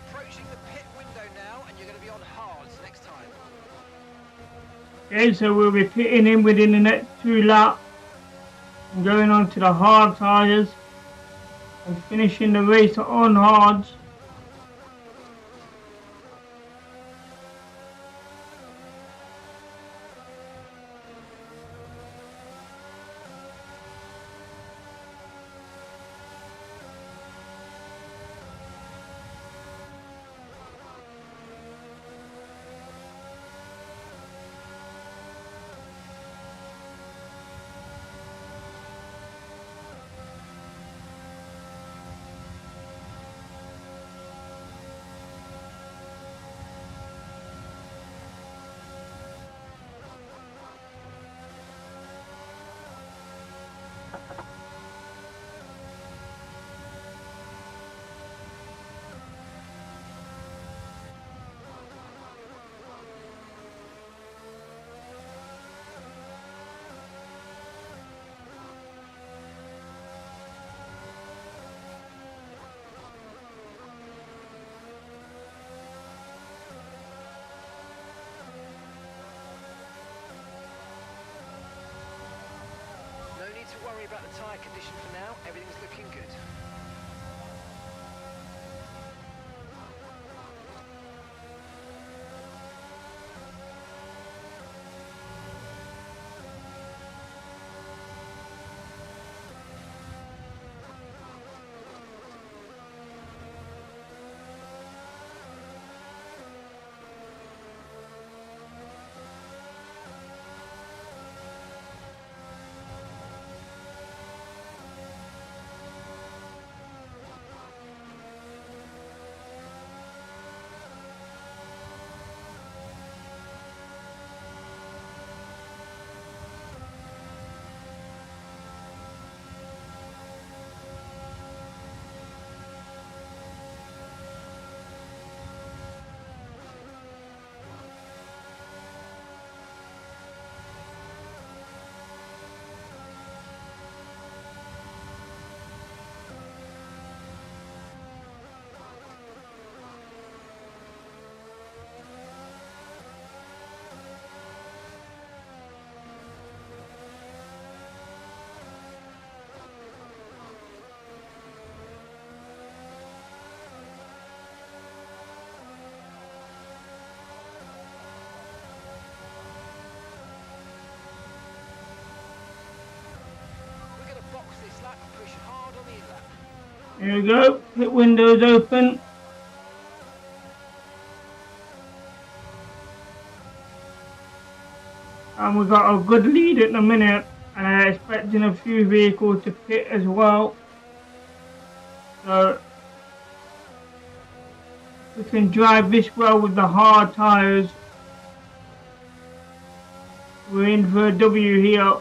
Approaching the pit window now, and you're going to be on hards next time. Okay, so we'll be pitting in within the next 2 laps and going on to the hard tyres and finishing the race on hards. To worry about the tyre condition for now, everything's looking good. There we go. Pit windows open. And we've got a good lead at the minute. And I'm expecting a few vehicles to pit as well. So we can drive this well with the hard tyres. We're in for a W here.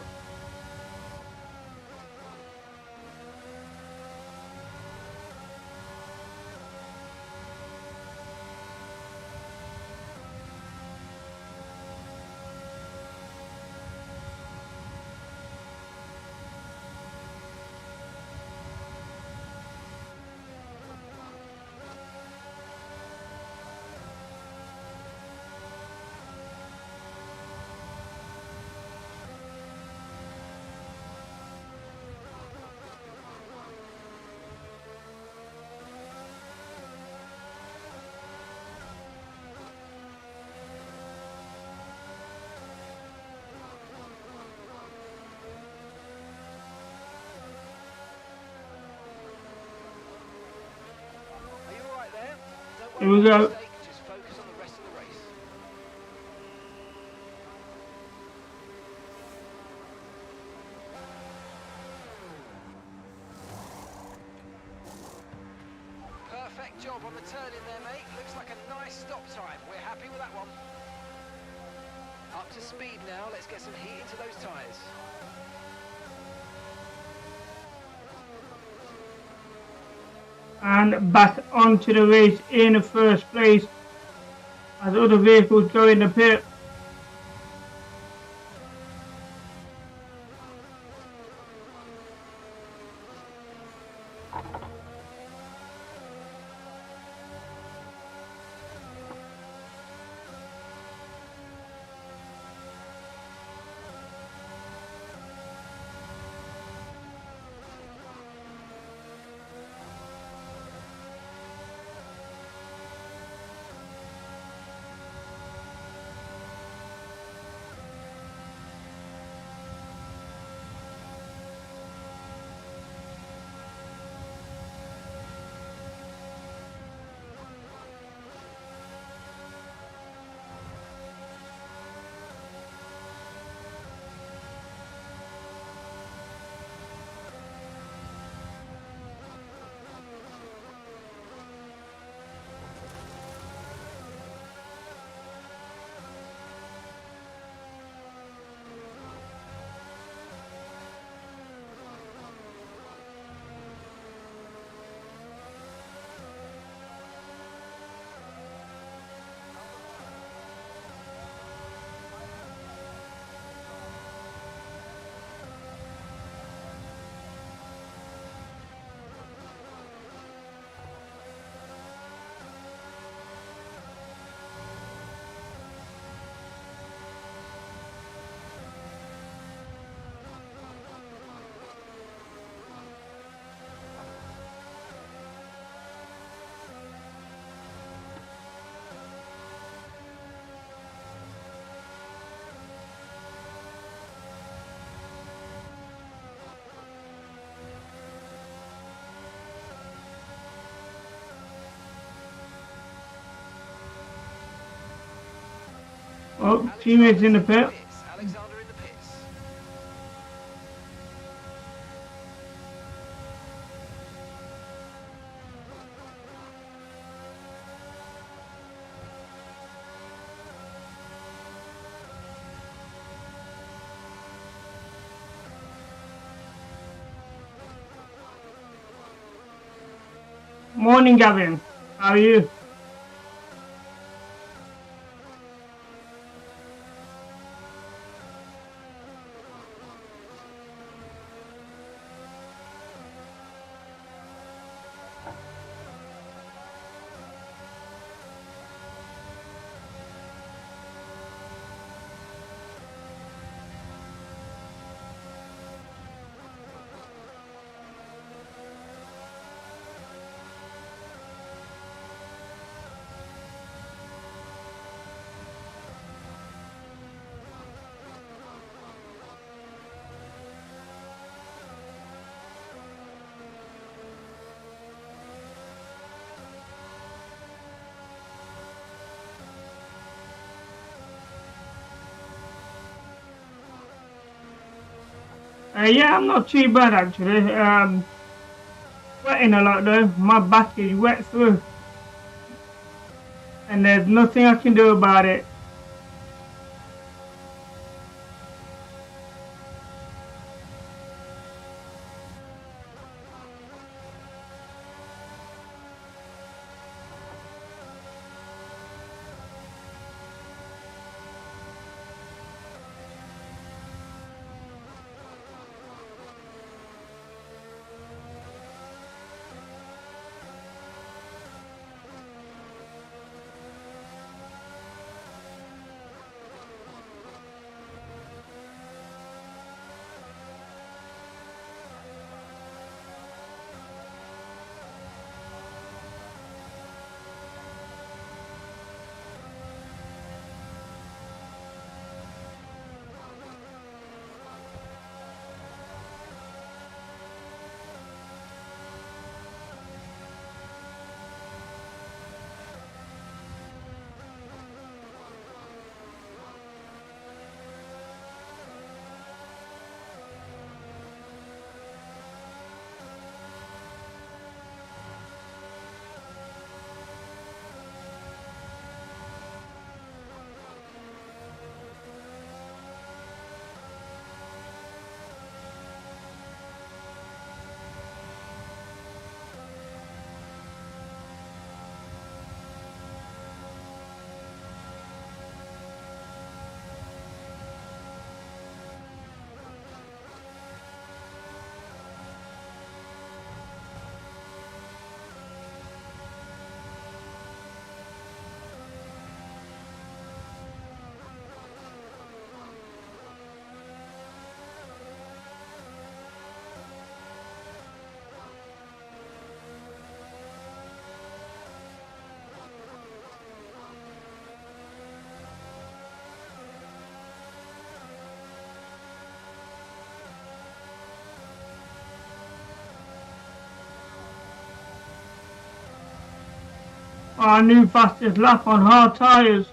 Here we go. Just focus on the rest of the race. Perfect job on the turn in there, mate. Looks like a nice stop time. We're happy with that one. Up to speed now. Let's get some heat into those tyres. And back onto the race in the first place as other vehicles go in the pit. Oh, teammates in the pit. Alexander in the pits. Morning, Gavin. How are you? Yeah, I'm not too bad actually. Sweating a lot though. My back is wet through. And there's nothing I can do about it. Our new fastest lap on hard tyres.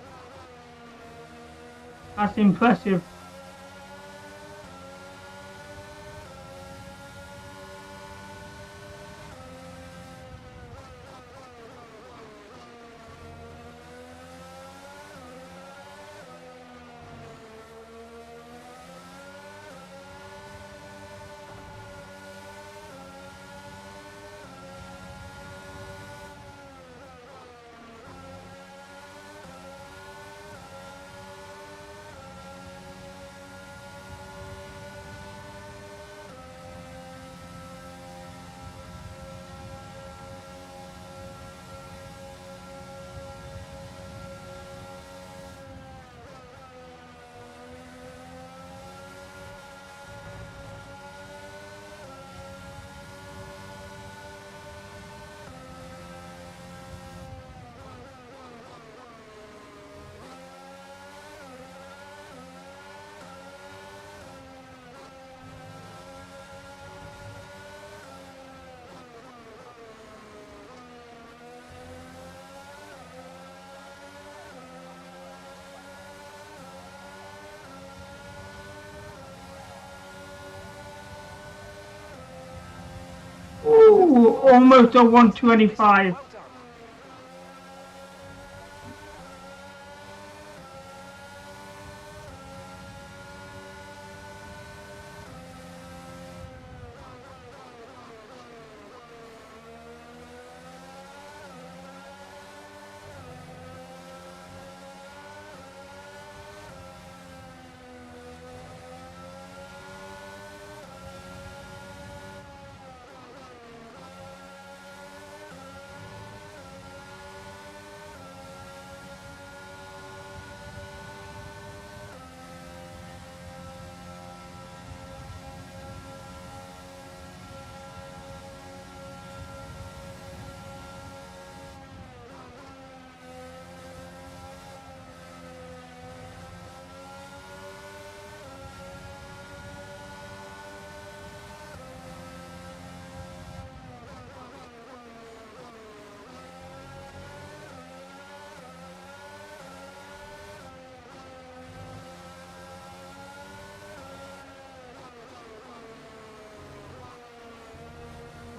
That's impressive. Ooh, almost a 125. Well done.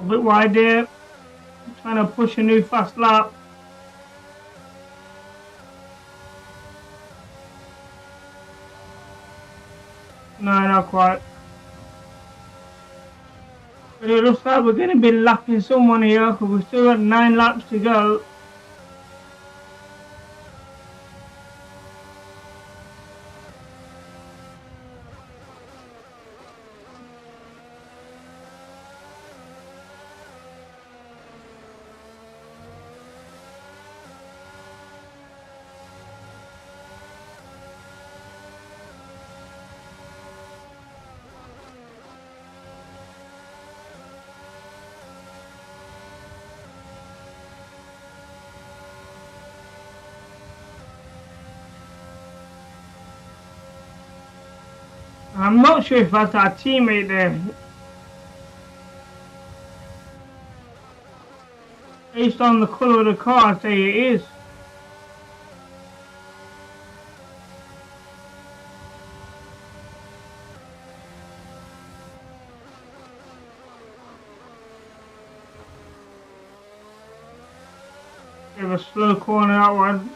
A bit wide there. Trying to push a new fast lap. No, not quite. But it looks like we're going to be lapping someone here because we've still got 9 laps to go. I'm not sure if that's our teammate there. Based on the colour of the car, I'd say it is. Bit of a slow corner that one.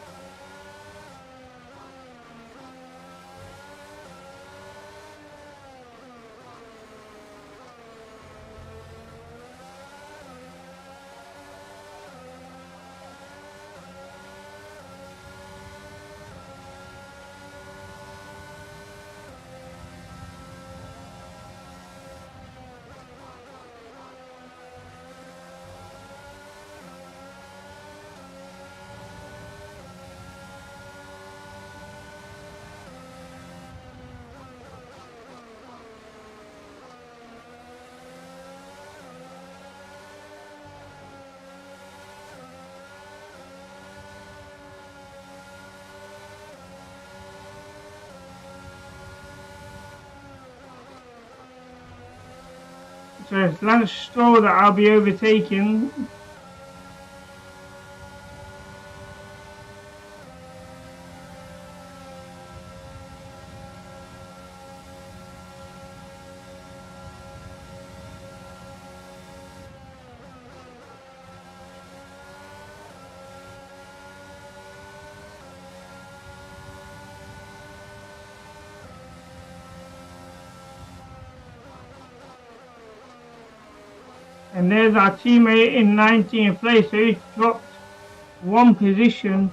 So it's Lance Stroll that I'll be overtaking. And there's our teammate in 19th place, so he's dropped 1 position.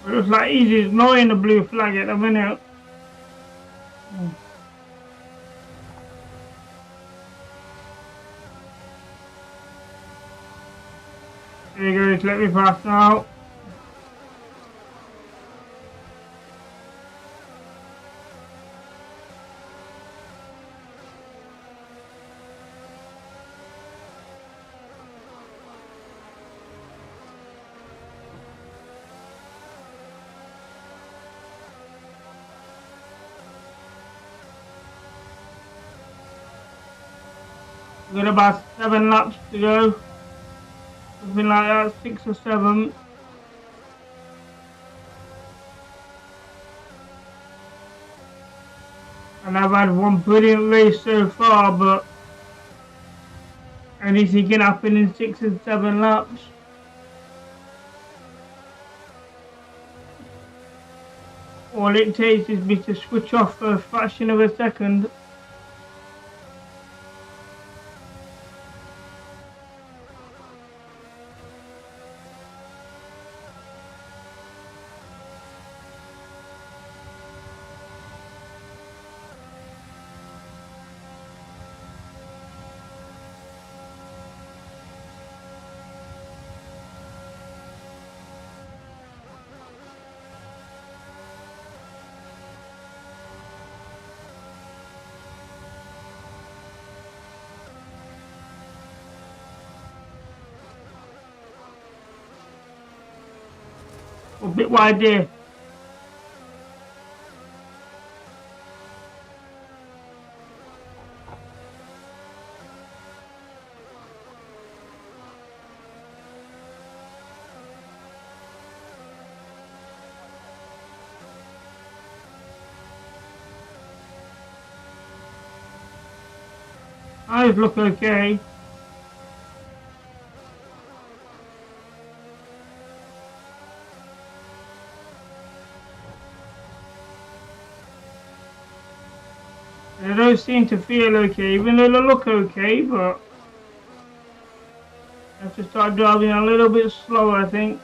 It looks like he's ignoring the blue flag at the minute. There you go, let me pass now. We've got about 7 laps to go. Something like that, 6 or 7. And I've had one brilliant race so far, but anything can happen in 6 and 7 laps. all it takes is me to switch off for a fraction of a second. A bit wide there. Eyes look okay. They don't seem to feel okay, even though they look okay, but I have to start driving a little bit slower, I think.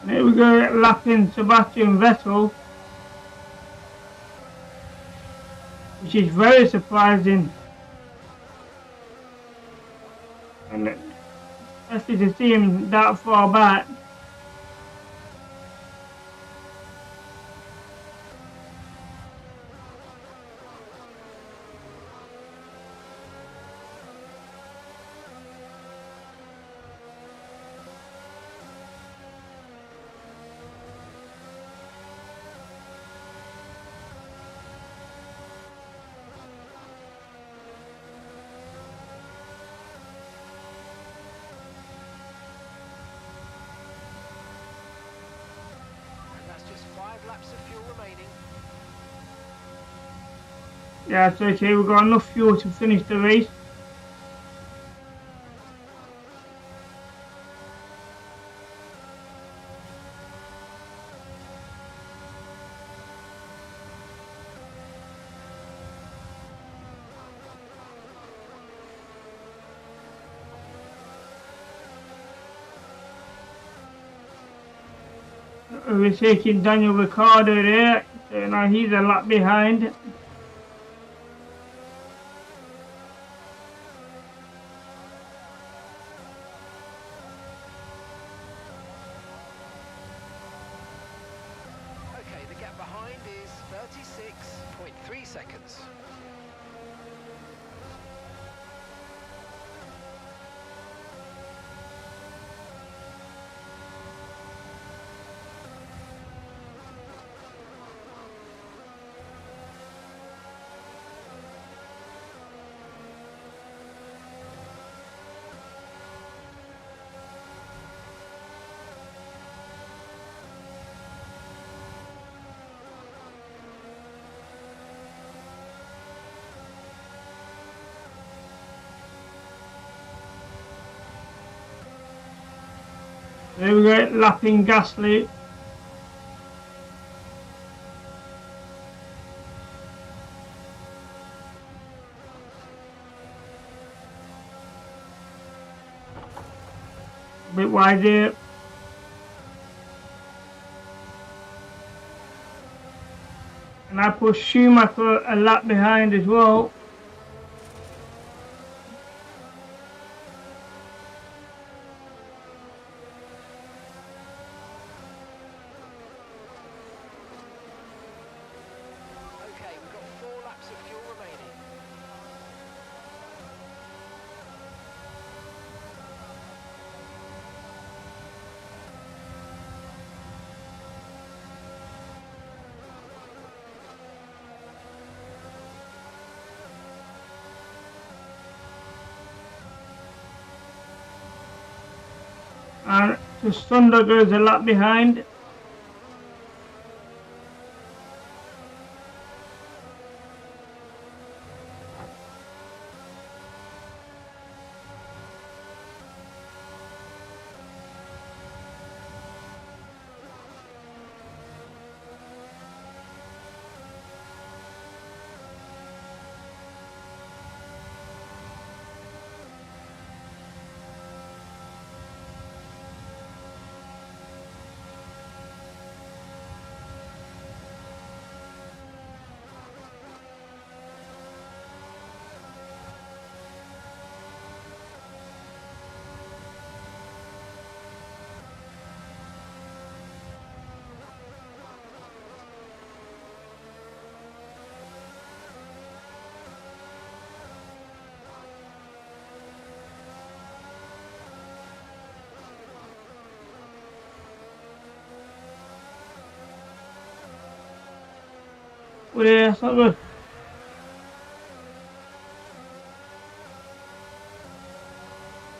There we go, lapping Sebastian Vettel, which is very surprising, and especially to see him that far back. Laps of fuel remaining. Yeah, it's okay, we've got enough fuel to finish the race. We're taking Daniel Ricciardo there, so now he's a lap behind. Okay, the gap behind is 36.3 seconds. There we go, lapping Gasly. A bit wide here. And I put Schumacher a lap behind as well. Okay, we've got 4 laps of fuel remaining. And the Sunderer is a lap behind. Well, yeah, that's not good.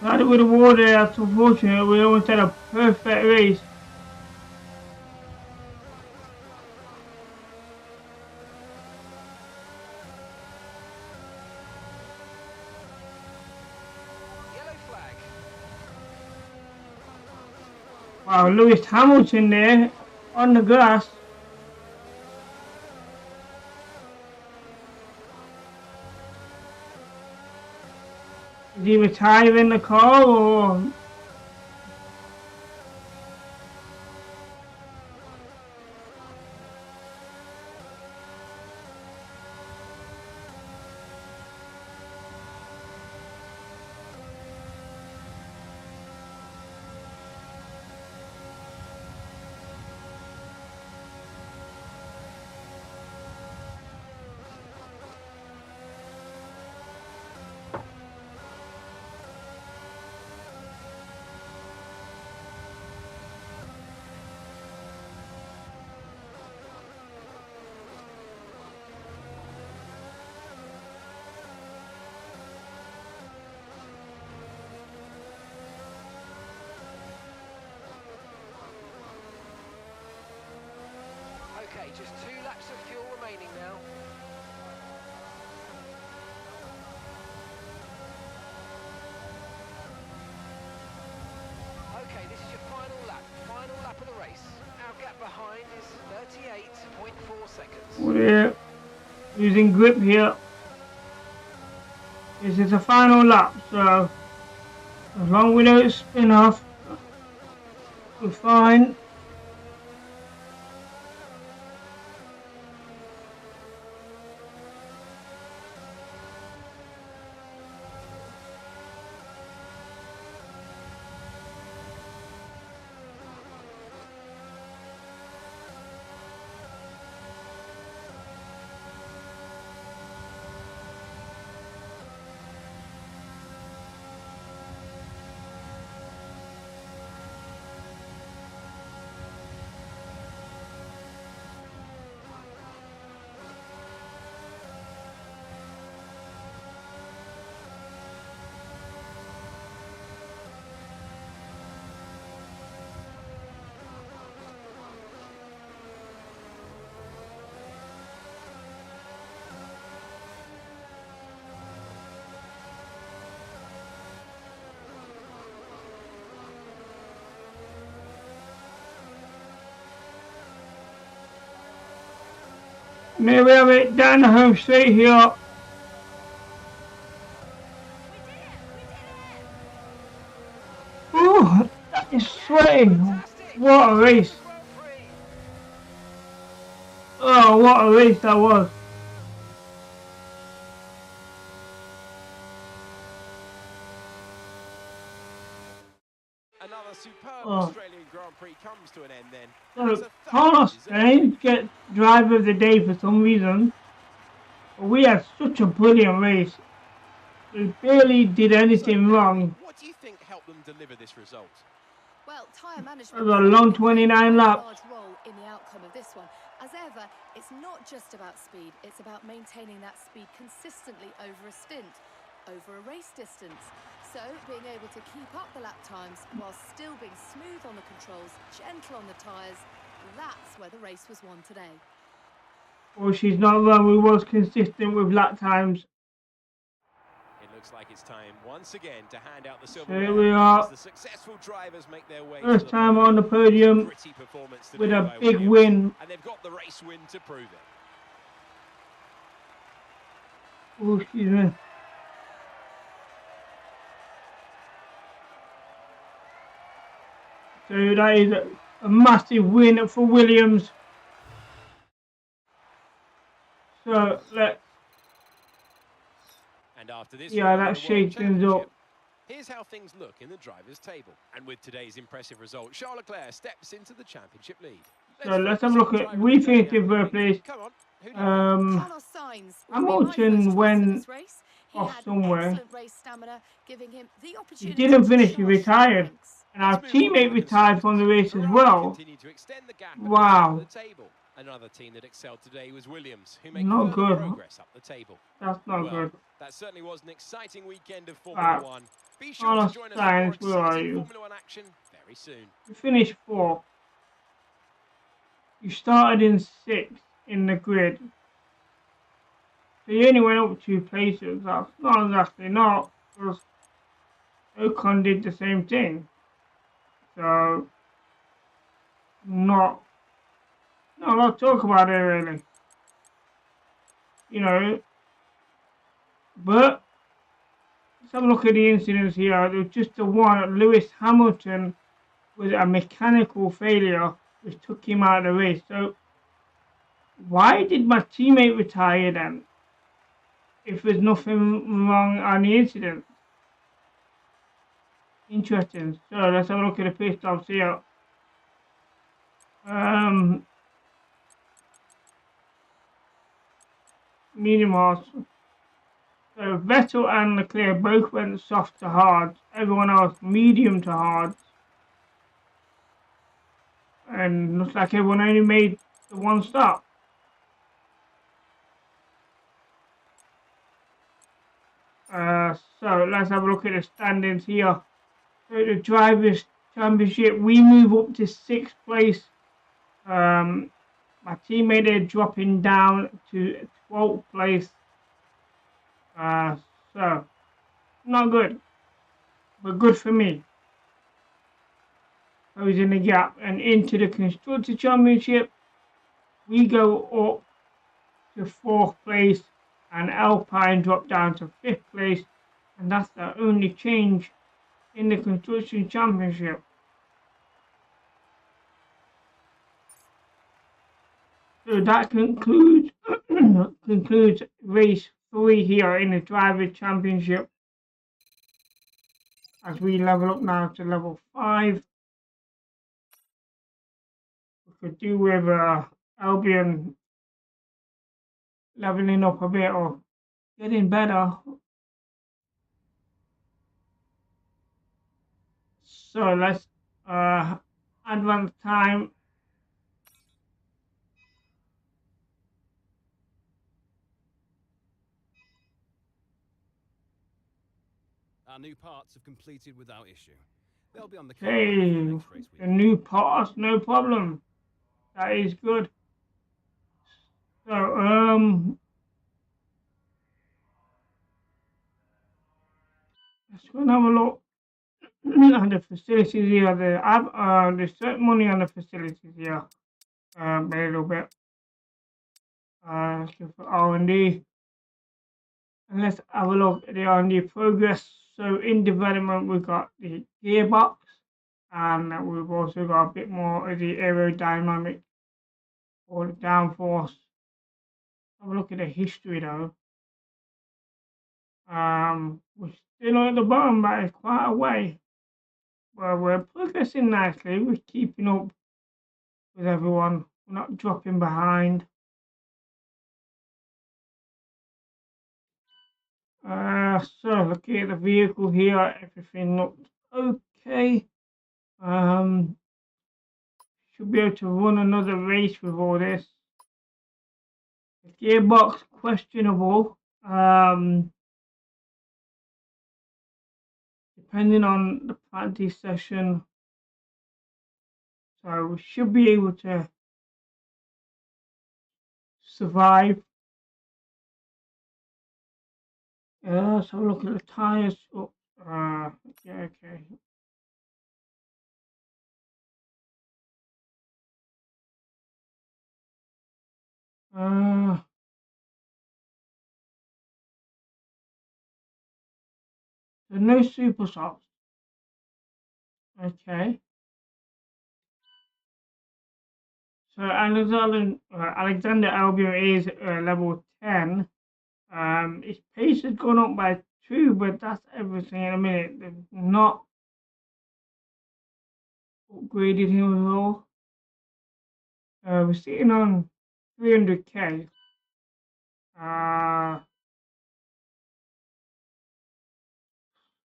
Had it with the water, that's unfortunate. We almost had a perfect race. Yellow flag. Wow, Lewis Hamilton there on the grass. Is he retiring the car or? Okay, just 2 laps of fuel remaining now. Okay, this is your final lap of the race. Our gap behind is 38.4 seconds. We're using grip here. This is the final lap, so as long as we don't spin off, we're fine. Maybe we have it down the home straight here. Ooh, that is sweating. What a race. Oh, what a race that was. Another superb Australian Grand Prix comes to an end then. So, Carlos Sainz gets driver of the day for some reason. But we had such a brilliant race. We barely did anything wrong. What do you think helped them deliver this result? Well, tyre management was a long 29 laps. A large role in the outcome of this one. As ever, it's not just about speed, it's about maintaining that speed consistently over a stint, over a race distance. So, being able to keep up the lap times while still being smooth on the controls, gentle on the tyres, that's where the race was won today. Well, she's not wrong, we was consistent with lap times. It looks like it's time once again to hand out the silver. So here we are. As the successful drivers make their way First time on the podium with a big win. And they've got the race win to prove it. Oh, excuse me. So that is a massive win for Williams. So let's. And after this, that shakes things up. Here's how things look in the drivers' table. And with today's impressive result, Charles Leclerc steps into the championship lead. So let's have a look at. We finished in third place. Hamilton went off somewhere. He didn't finish. He retired. And our teammate retired from the race as well. Wow. Another team that excelled today was Williams, who made progress up the table. That's not good. That certainly was an exciting weekend of Formula One. Be sure Carlos to join us Sainz, for where are exciting you? Formula One action very soon. You finished 4th. You started in 6th in the grid. So you only went up 2 places. That's not exactly not, because Ocon did the same thing. So, not a lot to talk about it really. You know, but let's have a look at the incidents here. There was just the one, Lewis Hamilton, with a mechanical failure which took him out of the race. So, why did my teammate retire then? If there's nothing wrong on the incident. Interesting. So let's have a look at the pit stops here. Medium hard. So Vettel and Leclerc both went soft to hard. Everyone else medium to hard. And looks like everyone only made the one stop. So let's have a look at the standings here. So the Drivers' Championship, we move up to 6th place. My teammate is dropping down to 12th place. So, not good, but good for me. Closing the gap and into the Constructor Championship, we go up to 4th place and Alpine drop down to 5th place, and that's the only change in the Construction Championship. So that concludes race 3 here in the Drivers' Championship. As we level up now to level 5. We could do with Albion leveling up a bit or getting better. So let's advance time. Our new parts have completed without issue. They'll be on the next race week. The new parts, no problem. That is good. So let's go and have a look at the facilities here. There's certain money on the facilities here. A little bit. Let's go for R&D. And let's have a look at the R&D progress. So in development, we've got the gearbox, and we've also got a bit more of the aerodynamic or the downforce. Have a look at the history though. We're still at the bottom, but it's quite a way. Well, we're progressing nicely. We're keeping up with everyone. We're not dropping behind. So looking at the vehicle here, everything looks okay. Should be able to run another race with all this. The gearbox questionable. Depending on the practice session. So we should be able to survive. So look at the tires. Oh, yeah, okay. There's no super softs. Okay. So Alexander Albio is level 10. His pace has gone up by 2, but that's everything in a minute. They've not upgraded him at all. We're sitting on 300k.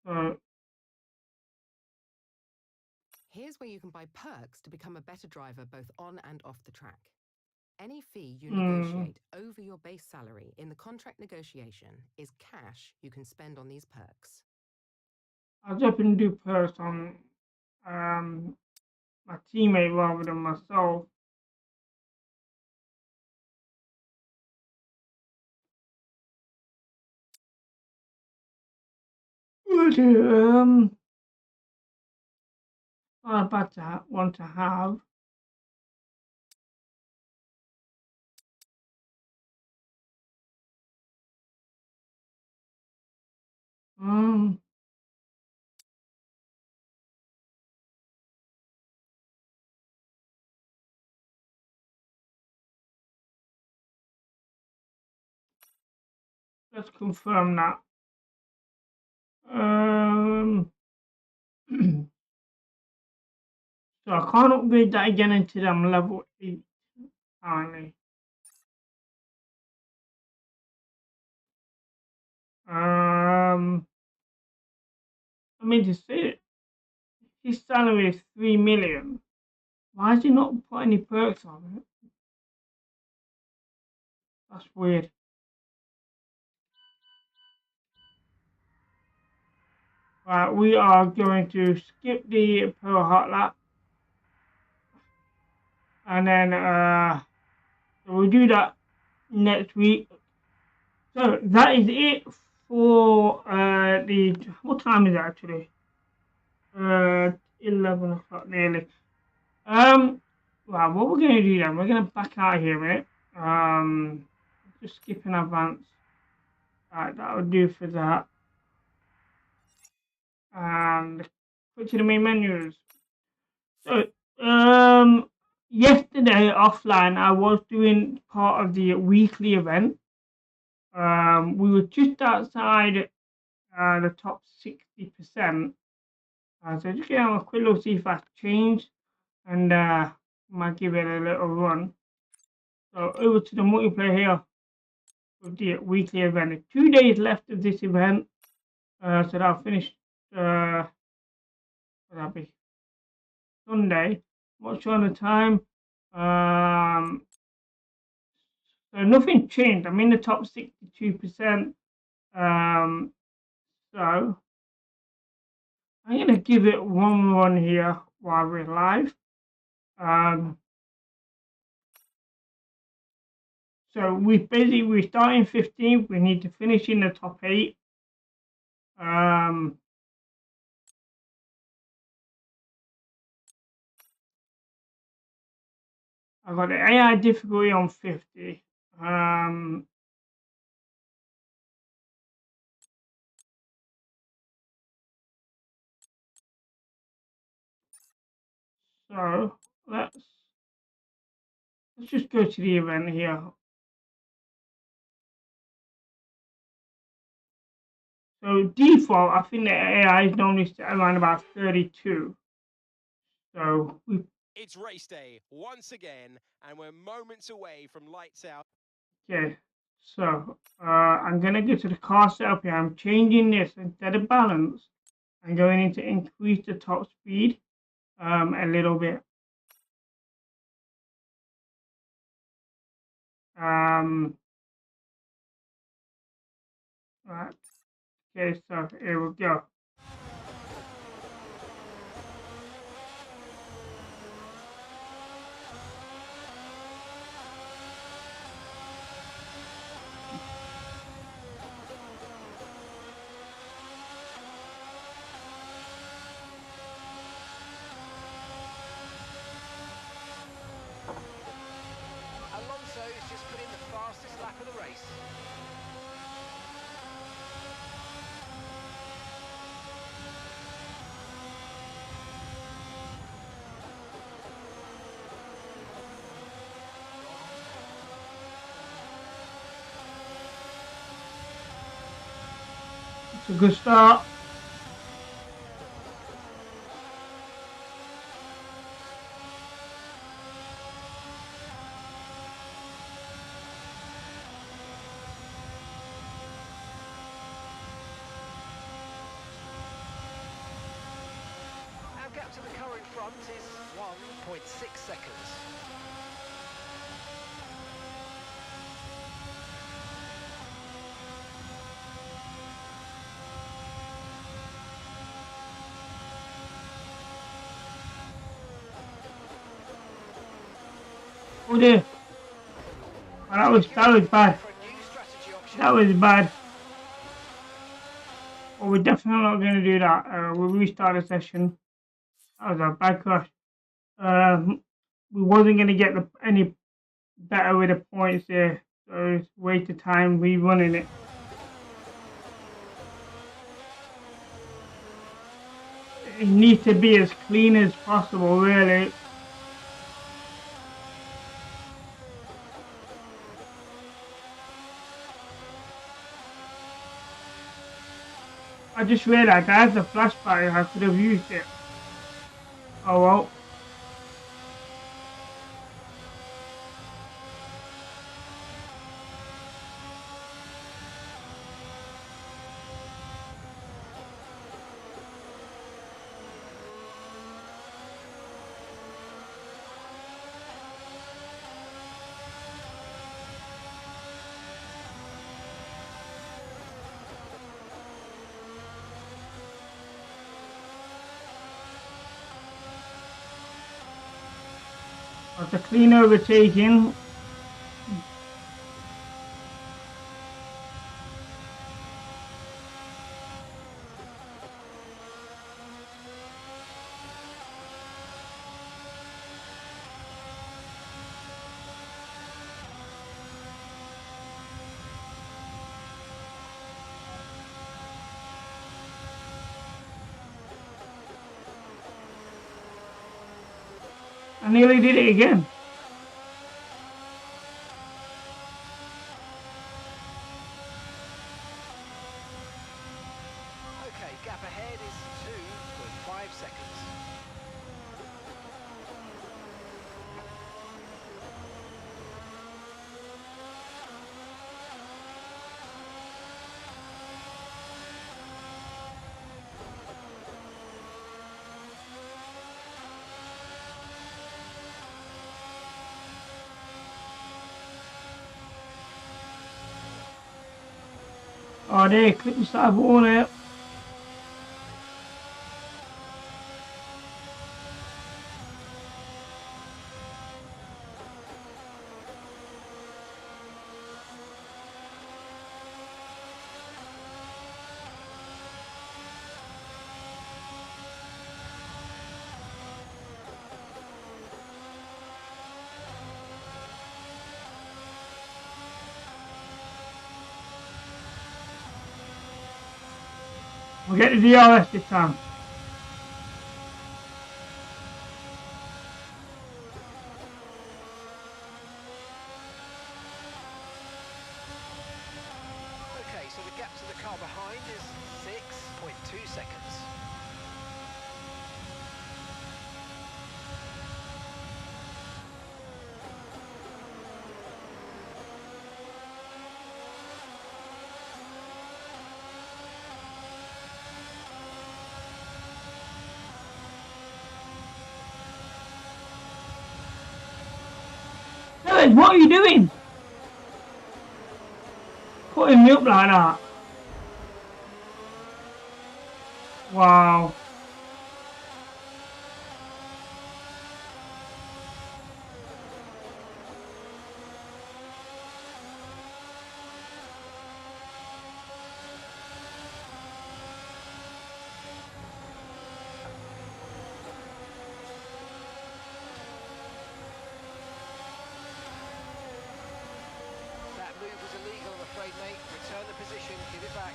So Here's where you can buy perks to become a better driver both on and off the track. Any fee you Hmm. negotiate over your base salary in the contract negotiation is cash you can spend on these perks. I'll definitely do perks on my teammate rather than myself. But, not a bad one to have. Let's confirm that. So I can't upgrade that again until I'm level 8, apparently. I mean to say it, his salary is 3 million. Why has he not put any perks on it? That's weird. Right, we are going to skip the Pro Hot Lap. And then so we'll do that next week. So that is it for what time is it actually? 11 o'clock nearly. Well, what we're gonna do then? We're gonna back out here a minute. Just skip in advance. Right, that will do for that. And switch to the main menus. So, yesterday offline, I was doing part of the weekly event. We were just outside the top 60%. So just gonna have a quick look, see if that's changed, and might give it a little run. So over to the multiplayer here with the weekly event. There's 2 days left of this event, so that'll finish. That'll be Sunday. Not sure on the time. So nothing changed. I'm in the top 62%. So I'm gonna give it one run here while we're live. So we're starting 15th. We need to finish in the top 8. I've got the AI difficulty on 50. So let's Let's just go to the event here. So default, I think the AI is normally set around about 32. So it's race day once again, and we're moments away from lights out. Okay, so I'm gonna go to the car setup here. I'm changing this instead of balance. I'm going to increase the top speed a little bit. Right. Okay, so here we go. Alonso's just put in the fastest lap of the race. It's a good start. Our gap to the car in front is 1.6 seconds. Oh dear. Oh, that was bad. That was bad. Well, we're definitely not going to do that. We'll restart the session. That was a bad crash. We wasn't going to get any better with the points there. So it's a waste of time rerunning it. It needs to be as clean as possible, really. I just realized I had the flash battery, I could have used it. Oh well. After clean overtaking. I nearly did it again. Okay, gap ahead is 2.5 seconds. Oh, there, clip the start button there. We'll get the DRS this time. to the car behind is 6.2 seconds. What are you doing? Putting me up like that. Wow. That move was illegal, I'm afraid, mate. Return the position, give it back.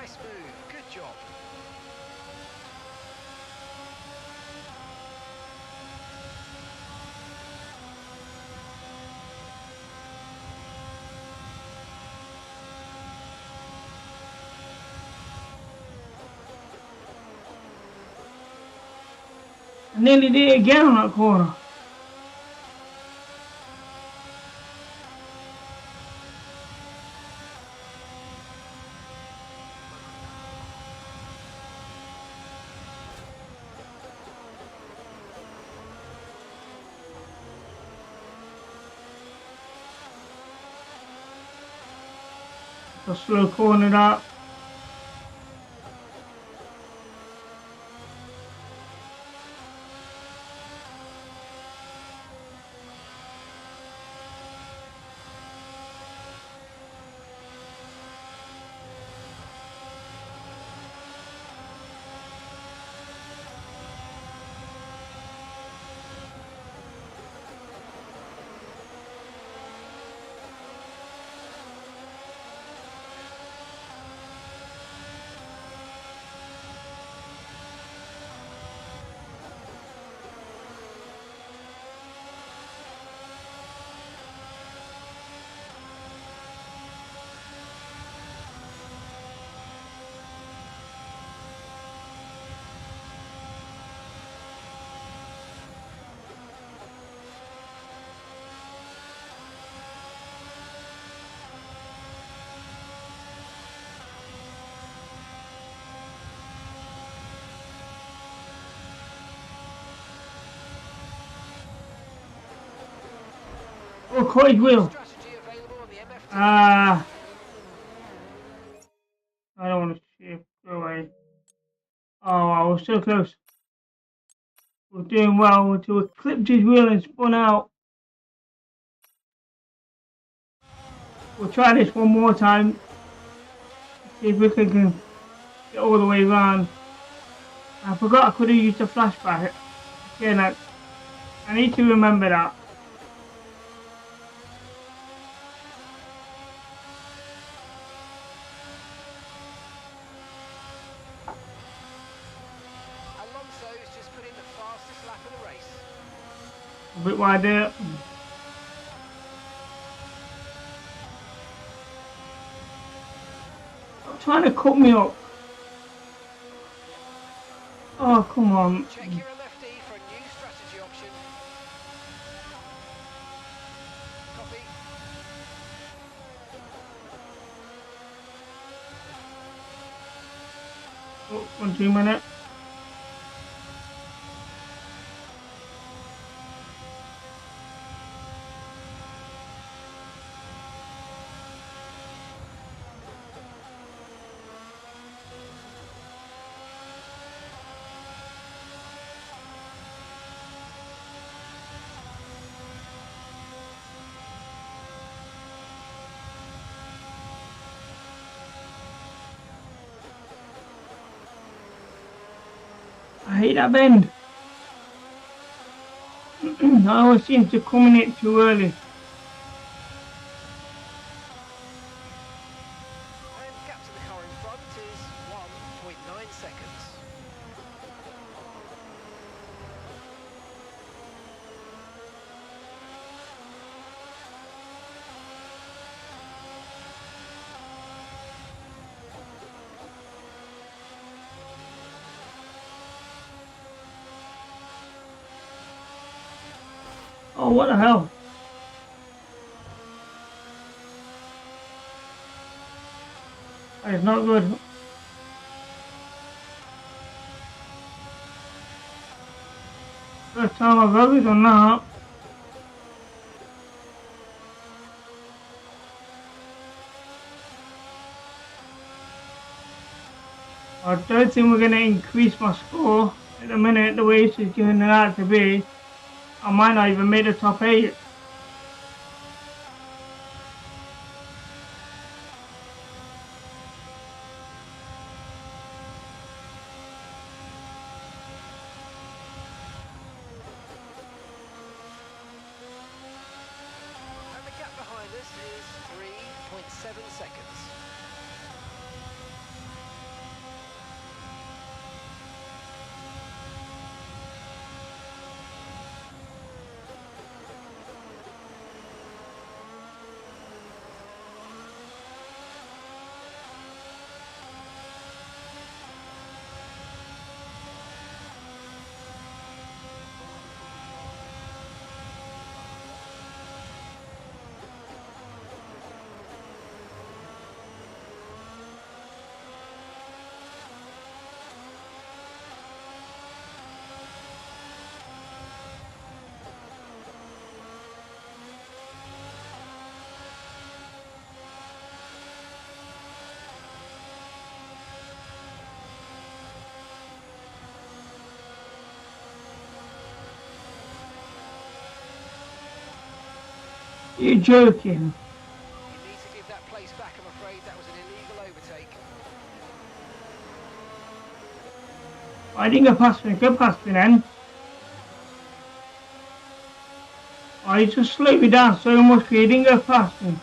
Nice move, good job. I nearly did it again on that corner. A slow corner that. Oh, cottage wheel. Strategy available on the MFT. I don't want to shift. Go away. Oh, I was so close. We're doing well until we clipped his wheel and spun out. We'll try this one more time. See if we can get all the way around. I forgot I could have used the flashback. Again, I need to remember that. Alonso's just put in the fastest lap of the race. A bit wide there. Stop trying to cut me up. Oh, come on. Check your MFD for a new strategy option. Copy. Oh, 1 2 minutes. I hate that bend. I always seem to come in it too early. And gap to the car in front is 1.9 seconds. Oh, what the hell? That is not good. First time I've ever done that. I don't think we're going to increase my score. At the minute, the way this is going out to be, I might not even make the top 8. And the gap behind us is 3.7 seconds. You're joking. You need to give that place back, I'm afraid. That was an illegal overtake. I didn't go past me. Go past me then. Oh, you just slowed me down so much because you didn't go past me.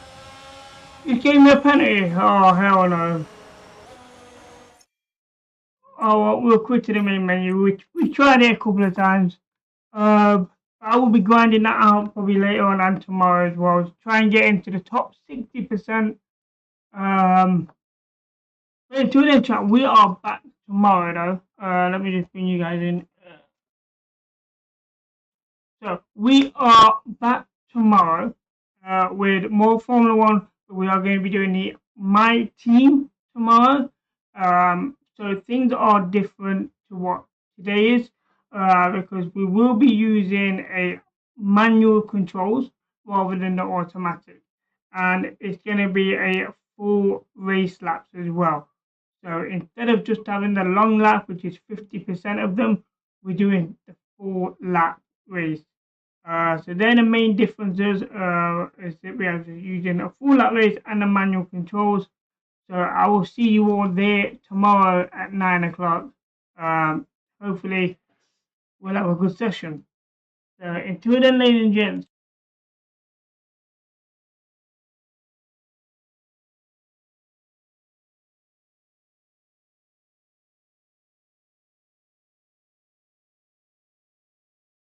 You gave me a penalty. Oh, hell no. Oh, well, we'll quit to the main menu. We tried it a couple of times. I will be grinding that out probably later on and tomorrow as well. Try and get into the top 60%. But until then, chat, we are back tomorrow though. Let me just bring you guys in. So we are back tomorrow with more Formula One. We are going to be doing the My Team tomorrow. So things are different to what today is because we will be using a manual controls rather than the automatic, and it's going to be a full race laps as well. So instead of just having the long lap, which is 50% of them, we're doing the full lap race. So then the main differences is that we are using a full lap race and the manual controls. So I will see you all there tomorrow at 9 o'clock. Hopefully we'll have a good session. So until then, ladies and gents,